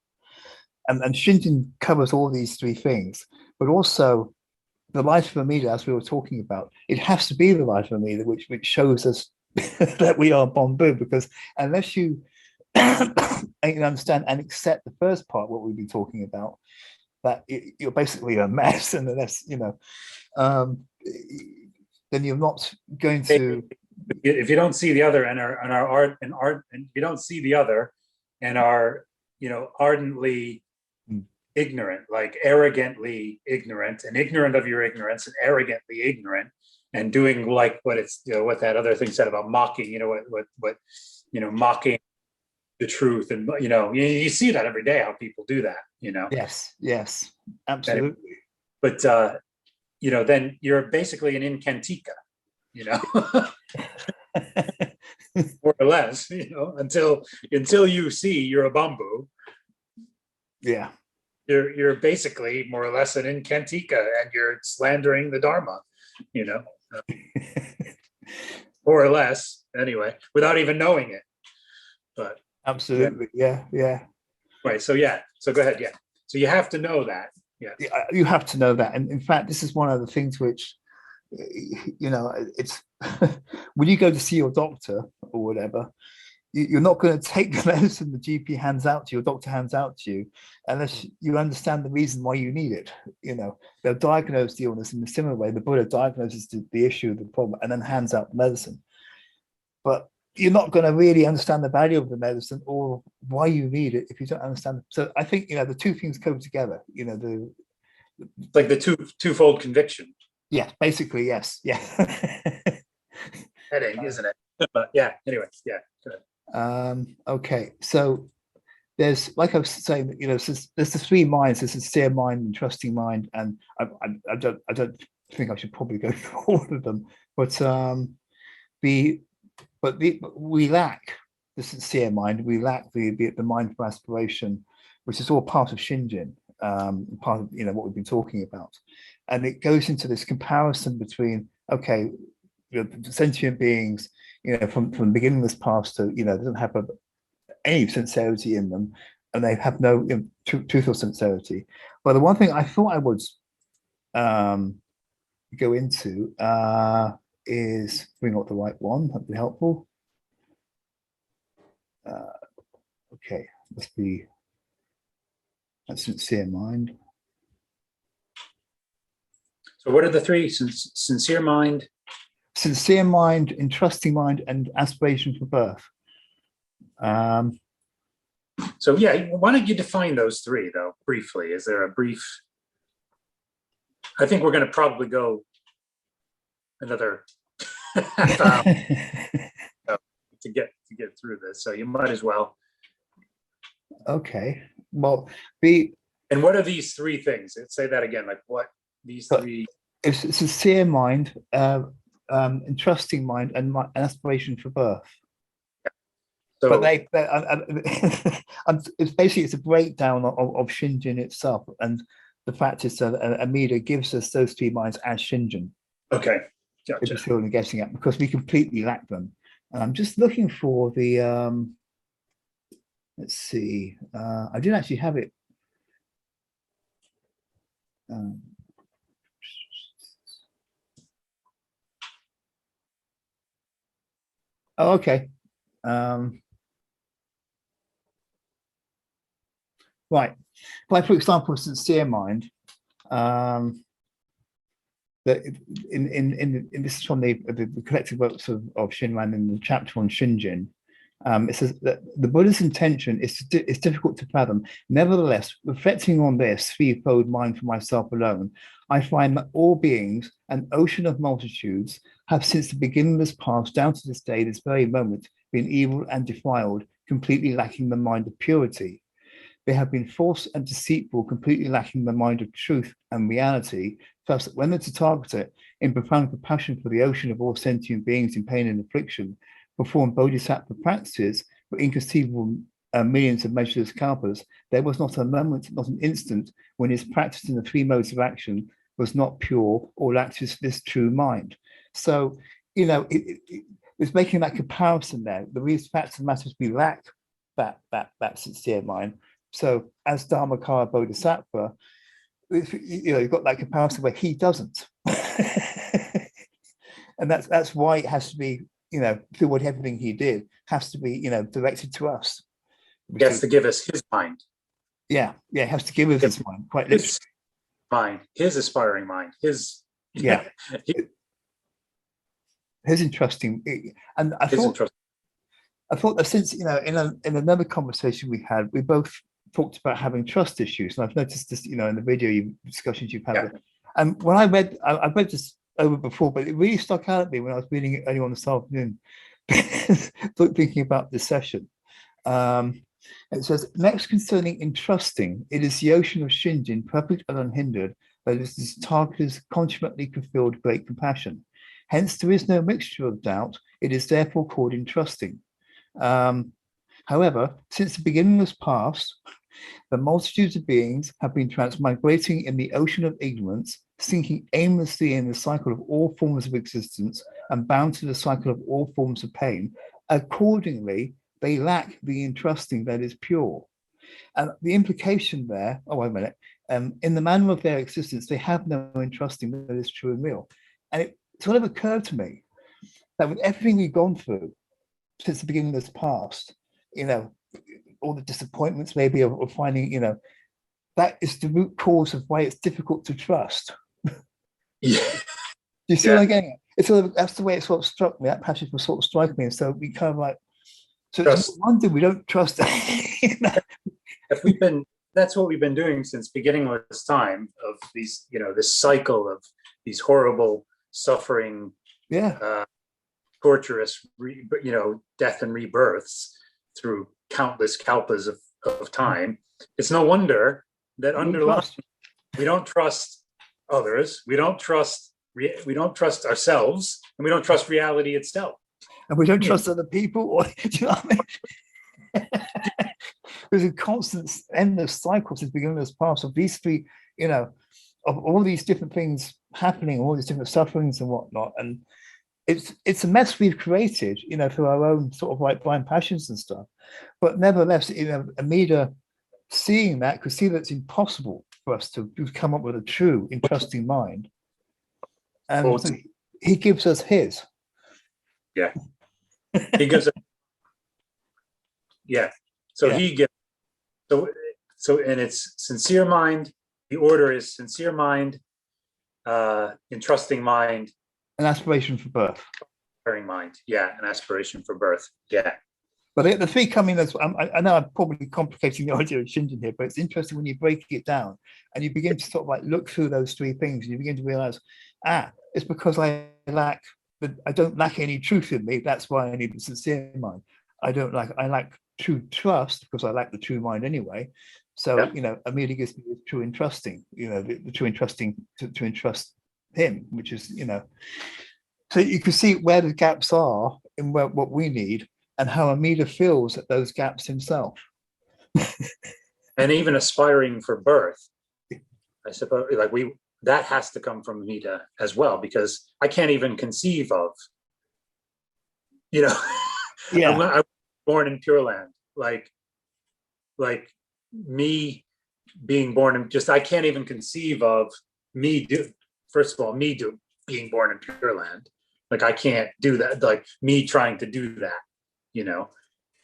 [SPEAKER 2] And Shinjin covers all these three things, but also the light of Amida, as we were talking about, it has to be the light of Amida, which shows us that we are Bombu, because unless you understand and accept the first part, what we've been talking about, that you're basically a mess, and unless then you're not going to.
[SPEAKER 1] If you don't see the other and you don't see the other and are ardently ignorant, like arrogantly ignorant, and ignorant of your ignorance, and arrogantly ignorant, and doing like what what that other thing said about mocking, what mocking the truth, and you see that every day, how people do that,
[SPEAKER 2] Yes, absolutely.
[SPEAKER 1] But then you're basically an incantica, more or less, until you see you're a Bombu.
[SPEAKER 2] Yeah.
[SPEAKER 1] You're basically more or less an incantica, and you're slandering the Dharma, more or less, anyway, without even knowing it. But
[SPEAKER 2] absolutely, yeah.
[SPEAKER 1] Right. So go ahead. Yeah. So you have to know that. Yeah.
[SPEAKER 2] You have to know that, and in fact, this is one of the things which, it's when you go to see your doctor or whatever, you're not going to take the medicine the GP hands out to you, your doctor hands out to you, unless you understand the reason why you need it. They'll diagnose the illness in a similar way the Buddha diagnoses the issue, the problem, and then hands out the medicine. But you're not going to really understand the value of the medicine or why you need it if you don't understand. So I think the two things come together.
[SPEAKER 1] Like the twofold conviction.
[SPEAKER 2] Yeah, basically, yes. Yeah.
[SPEAKER 1] Heading, isn't it? But yeah. Anyway, yeah.
[SPEAKER 2] Okay, so there's, like I was saying, there's the three minds: the sincere mind, the trusting mind, and I don't think I should probably go through all of them, but we lack the sincere mind. We lack the mindful aspiration, which is all part of Shinjin, part of what we've been talking about, and it goes into this comparison between sentient beings, from the beginning of this past to doesn't have any sincerity in them, and they have no truth or sincerity. But the one thing I thought I would go into is bring up the right one. That'd be helpful. Okay, must be that's sincere mind.
[SPEAKER 1] So what are the three? Sincere mind,
[SPEAKER 2] Sincere mind, entrusting mind, and aspiration for birth.
[SPEAKER 1] So yeah, why don't you define those three though, briefly? Is there a brief? I think we're going to probably go another half hour to get through this. So you might as well.
[SPEAKER 2] Okay. Well,
[SPEAKER 1] and what are these three things? Say that again. Like what these three?
[SPEAKER 2] It's sincere mind, entrusting mind, and aspiration for birth. So, but it's basically it's a breakdown of Shinjin itself, and the fact is that Amida gives us those three minds as Shinjin.
[SPEAKER 1] Okay, gotcha.
[SPEAKER 2] If you see what I'm getting at, because we completely lack them. And I'm just looking for the. Let's see. I did actually have it. Oh, okay. Right. Like, for example, sincere mind. That in this is from the collected works of Shinran in the chapter on Shinjin. It says that the Buddha's intention is difficult to fathom. Nevertheless, reflecting on this threefold mind for myself alone, I find that all beings, an ocean of multitudes, have since the beginning of this past down to this day, this very moment, been evil and defiled, completely lacking the mind of purity. They have been false and deceitful, completely lacking the mind of truth and reality. Thus, when the Tathagata, in profound compassion for the ocean of all sentient beings in pain and affliction, performed bodhisattva practices for inconceivable millions of measureless kalpas, there was not a moment, not an instant, when his practice in the three modes of action was not pure or lacked this true mind. So, you know, it's making that comparison there. The real fact of the matter is we lack that sincere mind. So, as Dharmakara Bodhisattva, you know, you've got that comparison where he doesn't, and that's why it has to be, you know, through what everything he did has to be, you know, directed to us.
[SPEAKER 1] He has to give us his mind.
[SPEAKER 2] Yeah, he has to give us his mind, quite literally.
[SPEAKER 1] His mind, his aspiring mind, his
[SPEAKER 2] his entrusting. And I thought that since, you know, in another conversation we had, we both talked about having trust issues, and I've noticed this, you know, in the video discussions you've had. Yeah. And when I've read this over before, but it really stuck out at me when I was reading it earlier on this afternoon, thinking about this session. It says, next concerning entrusting, it is the ocean of Shinjin, perfect and unhindered, that is this Tathagata's consummately fulfilled great compassion. Hence, there is no mixture of doubt. It is therefore called entrusting. However, since the beginning was past, the multitudes of beings have been transmigrating in the ocean of ignorance, sinking aimlessly in the cycle of all forms of existence and bound to the cycle of all forms of pain. Accordingly, they lack the entrusting that is pure. And the implication there, oh, wait a minute, in the manner of their existence, they have no entrusting that is true and real. And it sort of occurred to me that with everything we've gone through since the beginning of this past, you know, all the disappointments maybe of finding, you know, that is the root cause of why it's difficult to trust.
[SPEAKER 1] Yeah.
[SPEAKER 2] You see what I'm getting at? It's sort of, that's the way it sort of struck me. That passage was sort of striking me. And so we kind of like, so it's no wonder we don't trust it. You know?
[SPEAKER 1] If that's what we've been doing since beginning of this time, of these, you know, this cycle of these horrible suffering, torturous, you know, death and rebirths through countless kalpas of time. It's no wonder that underlying, we don't trust others, we don't trust ourselves, and we don't trust reality itself.
[SPEAKER 2] And we don't trust other people, or do you know what I mean? There's a constant, endless cycle since the beginning of this past of these three, you know, of all these different things happening, all these different sufferings and whatnot. And it's a mess we've created, you know, through our own sort of like blind passions and stuff. But nevertheless, you know, Amida seeing that could see that it's impossible for us to come up with a true, entrusting mind. So he gives us his.
[SPEAKER 1] Yeah. He gives us, yeah. So he gives, and it's sincere mind. The order is sincere mind, entrusting mind,
[SPEAKER 2] An aspiration for birth.
[SPEAKER 1] caring mind. Yeah, an aspiration for birth. Yeah.
[SPEAKER 2] But the three come in as, I know I'm probably complicating the idea of Shinjin here, but it's interesting when you break it down and you begin to sort of like look through those three things and you begin to realize, it's because I don't lack any truth in me. That's why I need the sincere mind. I lack true trust because I lack the true mind anyway. So, Amelia gives me the true entrusting, the true entrusting to entrust him, which is, so you can see where the gaps are in what we need and how Amida feels at those gaps himself.
[SPEAKER 1] And even aspiring for birth, I suppose, that has to come from Amida as well, because I can't even conceive of, I was born in Pure Land, like me being born in I can't even conceive of being born in Pure Land. Like I can't do that, like me trying to do that,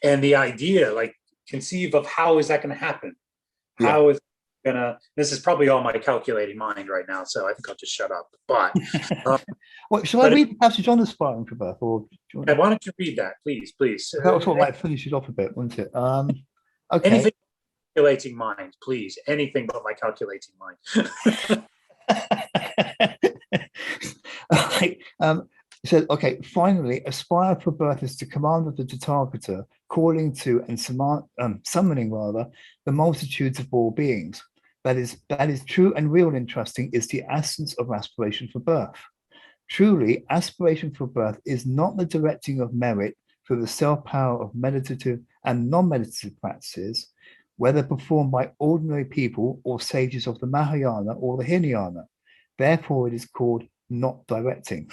[SPEAKER 1] and the idea, like conceive of how is that going to happen? How is this is probably all my calculating mind right now, so I think I'll just shut up. But
[SPEAKER 2] well, shall I read the passage on aspiring for birth, or
[SPEAKER 1] why don't you read that, please?
[SPEAKER 2] That was sort of like finish it off a bit, wasn't it? Okay.
[SPEAKER 1] Anything calculating mind, please. Anything but my calculating mind.
[SPEAKER 2] It says, okay, finally, aspire for birth is the command of the Tathagata, calling to and summoning rather the multitudes of all beings. That is true and real and trusting is the essence of aspiration for birth. Truly, aspiration for birth is not the directing of merit through the self-power of meditative and non-meditative practices, whether performed by ordinary people or sages of the Mahayana or the Hinayana. Therefore, it is called not directing.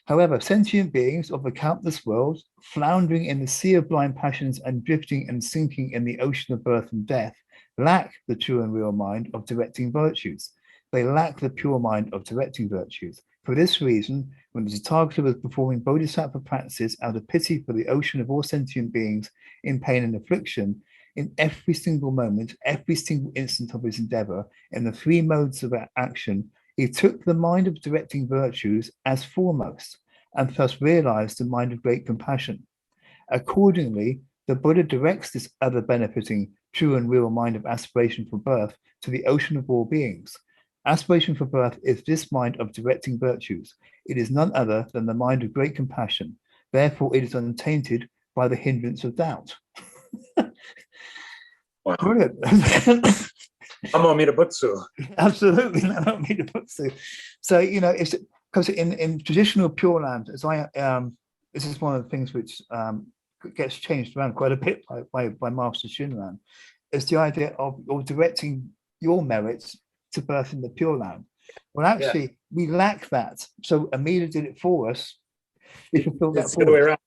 [SPEAKER 2] However, sentient beings of the countless worlds, floundering in the sea of blind passions and drifting and sinking in the ocean of birth and death, lack the true and real mind of directing virtues. They lack the pure mind of directing virtues. For this reason, when the Tathagata was performing bodhisattva practices out of pity for the ocean of all sentient beings in pain and affliction, in every single moment, every single instant of his endeavor, in the three modes of action, he took the mind of directing virtues as foremost, and thus realized the mind of great compassion. Accordingly, the Buddha directs this ever benefiting, true and real mind of aspiration for birth to the ocean of all beings. Aspiration for birth is this mind of directing virtues. It is none other than the mind of great compassion. Therefore, it is untainted by the hindrance of doubt.
[SPEAKER 1] Wow.
[SPEAKER 2] Brilliant.
[SPEAKER 1] Namo Butsu.
[SPEAKER 2] Absolutely, Namo Butsu. So, it's because in traditional Pure Land, as this is one of the things which gets changed around quite a bit by Master Shinran, is the idea of directing your merits to birth in the Pure Land. Well, actually, we lack that. So Amida did it for us. We fulfill that
[SPEAKER 1] the way around.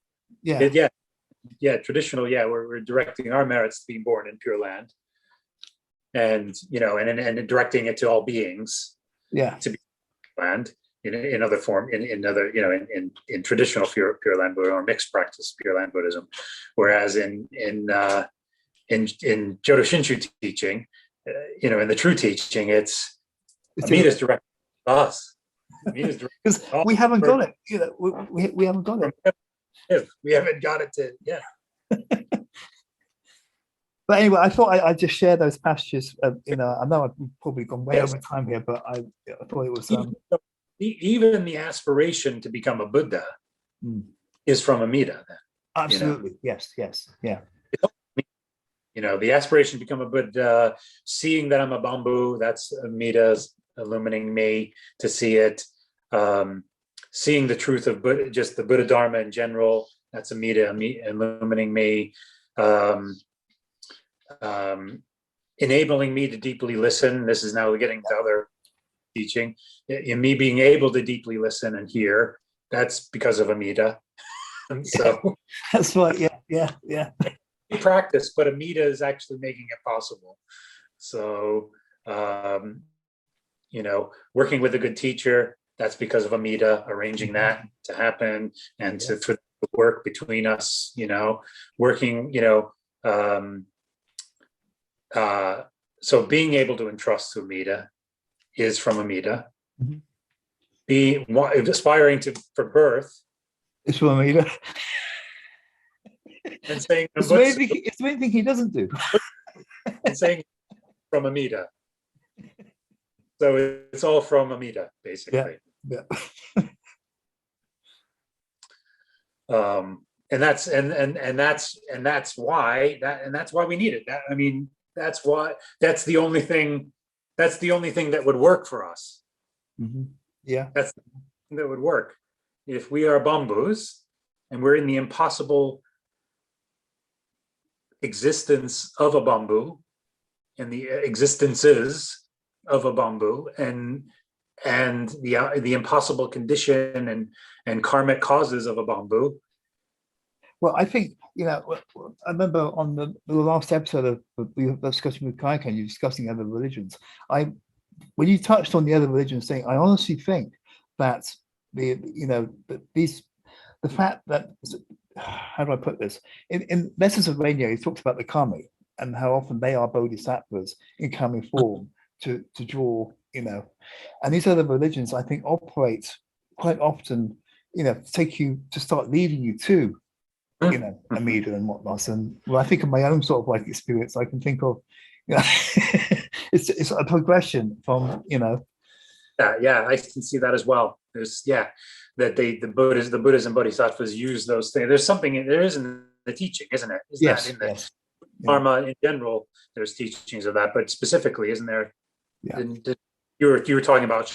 [SPEAKER 2] Yeah.
[SPEAKER 1] Traditional. We're directing our merits to being born in Pure Land, and and directing it to all beings. To be land in other form in other in traditional Pure Land Buddhism or mixed practice Pure Land Buddhism, whereas in Jodo Shinshu teaching, in the true teaching, it's Amida's direct to us.
[SPEAKER 2] Because we haven't got it. We haven't got it.
[SPEAKER 1] We haven't got it to
[SPEAKER 2] But anyway, I thought I'd just share those passages. I know I've probably gone way over time here, but I thought it was.
[SPEAKER 1] Even the aspiration to become a Buddha is from Amida. Then.
[SPEAKER 2] Absolutely, yes, yeah.
[SPEAKER 1] The aspiration to become a Buddha, seeing that I'm a Bombu, that's Amida's illumining me to see it. Seeing the truth of Buddha, just the Buddha Dharma in general, that's Amida illumining me. Enabling me to deeply listen. This is now getting to other teaching. In me being able to deeply listen and hear, that's because of Amida. So
[SPEAKER 2] that's right. Yeah.
[SPEAKER 1] Practice, but Amida is actually making it possible. So working with a good teacher, that's because of Amida arranging that to happen and for the work between us, working, so being able to entrust to Amida is from Amida. Aspiring for birth.
[SPEAKER 2] It's from Amida.
[SPEAKER 1] And saying
[SPEAKER 2] it's the main thing he doesn't do.
[SPEAKER 1] And saying from Amida. So it's all from Amida, basically.
[SPEAKER 2] Yeah.
[SPEAKER 1] And that's why we need it. That's the only thing that would work for us.
[SPEAKER 2] Yeah.
[SPEAKER 1] That would work. If we are Bombus and we're in the impossible existence of a Bombu and the existences of a Bombu and the impossible condition and karmic causes of a Bombu.
[SPEAKER 2] Well, I think, I remember on the last episode of the discussion with Kaikan, you're discussing other religions. When you touched on the other religions thing, I honestly think that the fact that, how do I put this? In Lessons of Rainier, he talks about the kami and how often they are bodhisattvas in kami form to draw, and these other religions, I think, operate quite often, take you to start leading you to, Amida and whatnot. And I think of my own sort of experience, I can think of, it's a progression from, Yeah,
[SPEAKER 1] I can see that as well. There's that the Buddhas and Bodhisattvas use those things. There is in the teaching, isn't it?
[SPEAKER 2] Yes.
[SPEAKER 1] Dharma in general, there's teachings of that, but specifically, isn't there?
[SPEAKER 2] Yeah.
[SPEAKER 1] You were talking about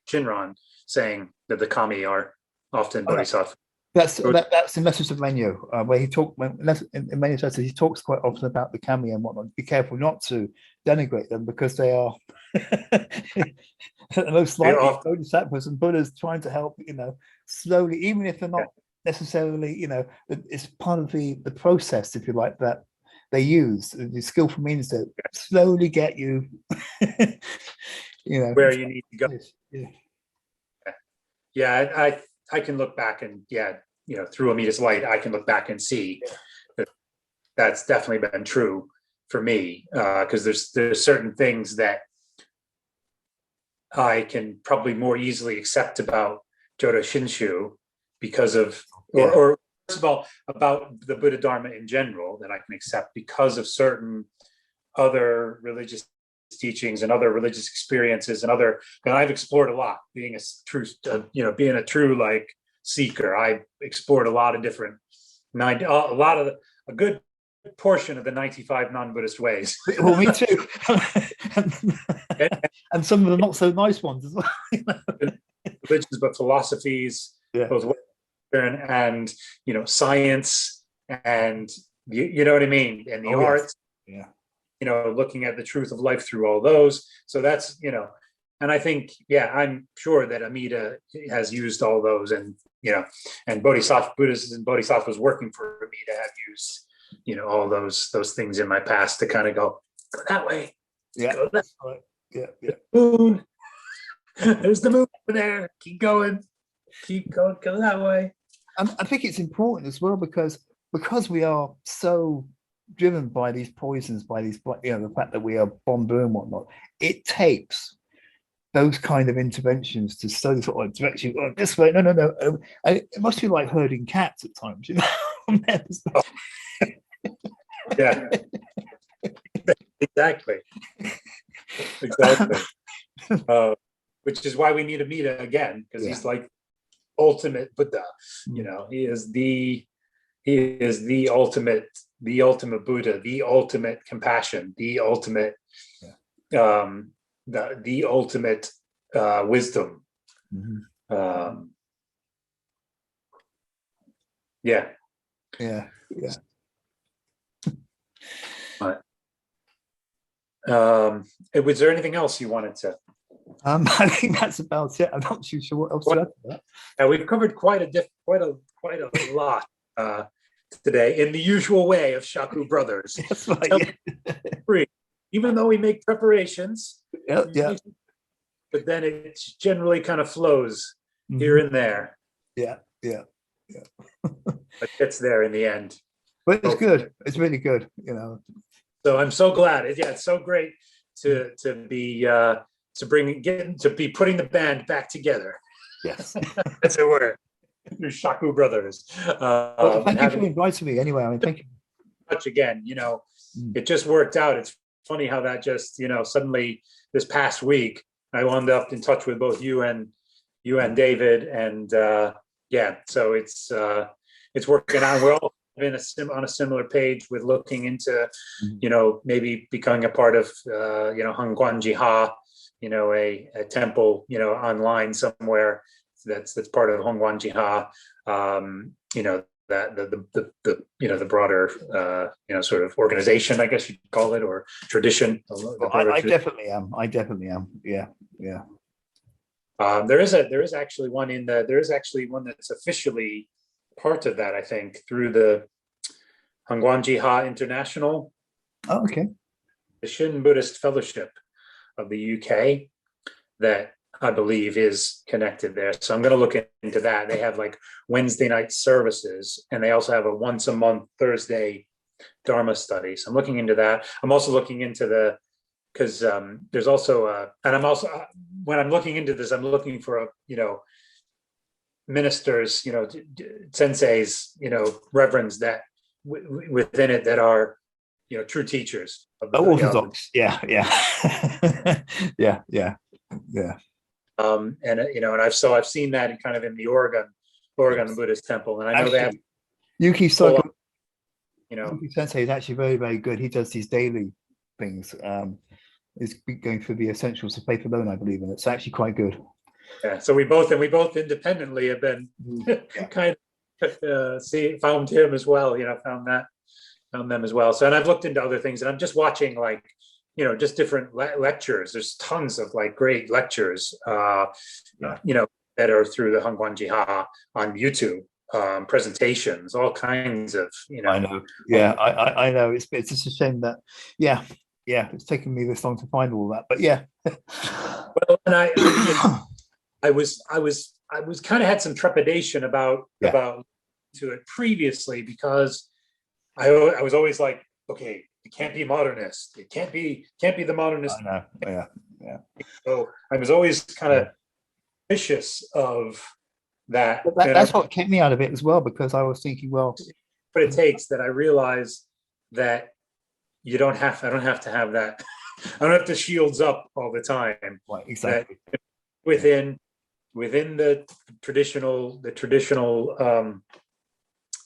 [SPEAKER 1] Shinran saying that the kami are often bodhisattvas.
[SPEAKER 2] That's the Message of Menyo, where he talked in many senses. He talks quite often about the kami and whatnot. Be careful not to denigrate them because they are most likely bodhisattvas and Buddhas trying to help, slowly, even if they're not necessarily, it's part of the process, if you like, that they use. The skillful means to slowly get you,
[SPEAKER 1] where you need to go.
[SPEAKER 2] Yeah.
[SPEAKER 1] I can look back and through Amida's light, I can look back and see that that's definitely been true for me, because there's certain things that I can probably more easily accept about Jodo Shinshu because of, or first of all, about the Buddha Dharma in general that I can accept because of certain other religious teachings and other religious experiences and I've explored a lot being a true seeker. I explored a lot of different a good portion of the 95 non-Buddhist ways.
[SPEAKER 2] Well, me too. and some of the not so nice ones as well.
[SPEAKER 1] Religions, but philosophies, both Western and science, and you know what I mean, and the arts. Looking at the truth of life through all those. So that's, and I think, I'm sure that Amida has used all those, and and Buddhists and Bodhisattvas working for Amida have used, all those things in my past to kind of go that way.
[SPEAKER 2] Go that
[SPEAKER 1] way.
[SPEAKER 2] Yeah.
[SPEAKER 1] The moon. There's the moon over there. Keep going, go that way.
[SPEAKER 2] I think it's important as well because we are so driven by these poisons, by these, the fact that we are Bombu and whatnot. It takes those kind of interventions to slowly sort of direct you this way. No. It must be like herding cats at times,
[SPEAKER 1] Yeah. Exactly. Which is why we need Amida again, because he's like ultimate Buddha. He is the ultimate Buddha, the ultimate compassion, the ultimate the ultimate wisdom. Yeah. Was there anything else you wanted to?
[SPEAKER 2] I think that's about it. I'm not too sure what else to add to that.
[SPEAKER 1] We've covered quite a lot today in the usual way of Shaku Brothers.
[SPEAKER 2] That's right.
[SPEAKER 1] Even though we make preparations, but then it generally kind of flows here
[SPEAKER 2] Mhm.
[SPEAKER 1] and there,
[SPEAKER 2] Yeah, yeah,
[SPEAKER 1] but gets there in the end.
[SPEAKER 2] but it's
[SPEAKER 1] Hopefully.
[SPEAKER 2] good. It's really good, you know.
[SPEAKER 1] So I'm so glad. Yeah, it's so great to be to be putting the band back together,
[SPEAKER 2] Yes.
[SPEAKER 1] as it were, through Shaku Brothers.
[SPEAKER 2] Well,
[SPEAKER 1] And
[SPEAKER 2] thank you for
[SPEAKER 1] having
[SPEAKER 2] inviting me anyway. I mean, thank you.
[SPEAKER 1] touch again,
[SPEAKER 2] Mm.
[SPEAKER 1] it just worked out. It's funny how that just, suddenly this past week, I wound up in touch with both you and David, and yeah, so it's working out. We're all on a similar page with looking into,
[SPEAKER 2] Mm.
[SPEAKER 1] maybe becoming a part of, Hangguan Ha, a temple, online somewhere that's part of Hongguan Ha. That the broader sort of organization, I guess you'd call it, or tradition.
[SPEAKER 2] Well, I definitely am. I definitely am. Yeah, yeah.
[SPEAKER 1] There is actually one that's officially part of that, I think, through the Hangguan Ha International,
[SPEAKER 2] Oh, okay.
[SPEAKER 1] the Shin Buddhist Fellowship of the UK, that I believe is connected there. So I'm going to look into that. They have like Wednesday night services, and they also have a once a month Thursday Dharma study. So I'm looking into that. I'm also looking into because there's also and I'm also when I'm looking into this, I'm looking for ministers, senseis, reverends that within it that are true teachers of the
[SPEAKER 2] Orthodox. Yeah, yeah. Yeah, yeah, yeah.
[SPEAKER 1] And I've seen that in kind of in the Oregon
[SPEAKER 2] Yes.
[SPEAKER 1] Buddhist temple, and I know they have
[SPEAKER 2] Actually, Yuki
[SPEAKER 1] full,
[SPEAKER 2] Soko,
[SPEAKER 1] you know,
[SPEAKER 2] Yuki Sensei is actually very, very good. He does these daily things. Is going through the essentials of faith alone, I believe, and it's actually quite good.
[SPEAKER 1] yeah. So we both independently have been
[SPEAKER 2] Yeah.
[SPEAKER 1] kind of found him as well. Found them as well. So, and I've looked into other things, and I'm just watching like just different lectures. There's tons of like great lectures,
[SPEAKER 2] Yeah.
[SPEAKER 1] that are through the Hangguan Ha on YouTube, presentations, all kinds of,
[SPEAKER 2] I know. Yeah, I know. It's just a shame that, yeah, yeah, it's taken me this long to find all that, but yeah.
[SPEAKER 1] well, and I was kind of had some trepidation about
[SPEAKER 2] Yeah.
[SPEAKER 1] to it previously, because I was always like, okay, it can't be modernist. It can't be the modernist.
[SPEAKER 2] I know. Yeah, yeah.
[SPEAKER 1] So I was always kind
[SPEAKER 2] Yeah.
[SPEAKER 1] of suspicious of that.
[SPEAKER 2] But that's what kept me out of it as well, because I was thinking, well,
[SPEAKER 1] what it takes, that I realize that I don't have to have that. I don't have to shields up all the time.
[SPEAKER 2] right, exactly.
[SPEAKER 1] That within the traditional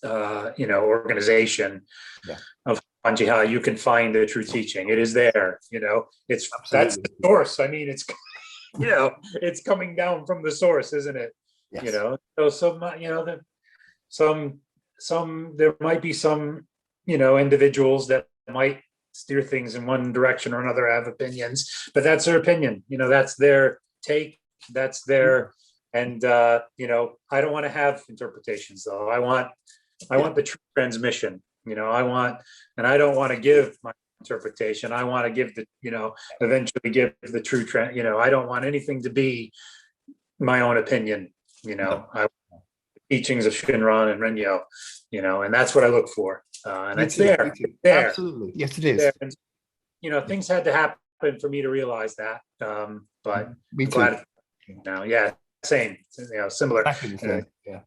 [SPEAKER 1] organization
[SPEAKER 2] Yeah.
[SPEAKER 1] of Anjiha, you can find the true teaching. It is there. It's
[SPEAKER 2] Absolutely.
[SPEAKER 1] That's the source. I mean, it's it's coming down from the source, isn't it?
[SPEAKER 2] Yes.
[SPEAKER 1] So there might be some individuals that might steer things in one direction or another, have opinions, but that's their opinion. That's their take. That's their, and I don't want to have interpretations, though. I want the true transmission. And I don't want to give my interpretation. I want to give eventually give the true I don't want anything to be my own opinion. Teachings of Shinran and Renyo, and that's what I look for. And it's there. It's there.
[SPEAKER 2] Absolutely. Yes, it is.
[SPEAKER 1] And, things had to happen for me to realize that. But
[SPEAKER 2] me
[SPEAKER 1] I'm
[SPEAKER 2] too.
[SPEAKER 1] glad now. Yeah, same. Similar.
[SPEAKER 2] Exactly the same. Yeah.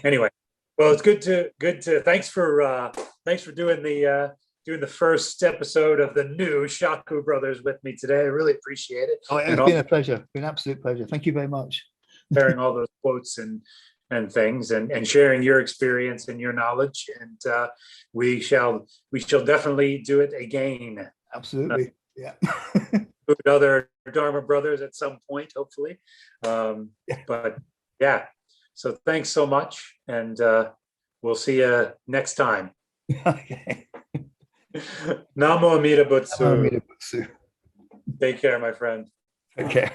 [SPEAKER 1] Anyway, well, it's good to thanks for doing the first episode of the new Shaku Brothers with me today. I really appreciate it.
[SPEAKER 2] Oh, it's been a pleasure. Been an absolute pleasure. Thank you very much.
[SPEAKER 1] Sharing all those quotes and things, and sharing your experience and your knowledge. And we shall definitely do it again.
[SPEAKER 2] Absolutely. Yeah.
[SPEAKER 1] With other Dharma brothers at some point, hopefully. But yeah, so thanks so much, and we'll see you next time.
[SPEAKER 2] Okay.
[SPEAKER 1] Namo Amida Butsu.
[SPEAKER 2] Namo Amida Butsu.
[SPEAKER 1] Take care, my friend.
[SPEAKER 2] Okay.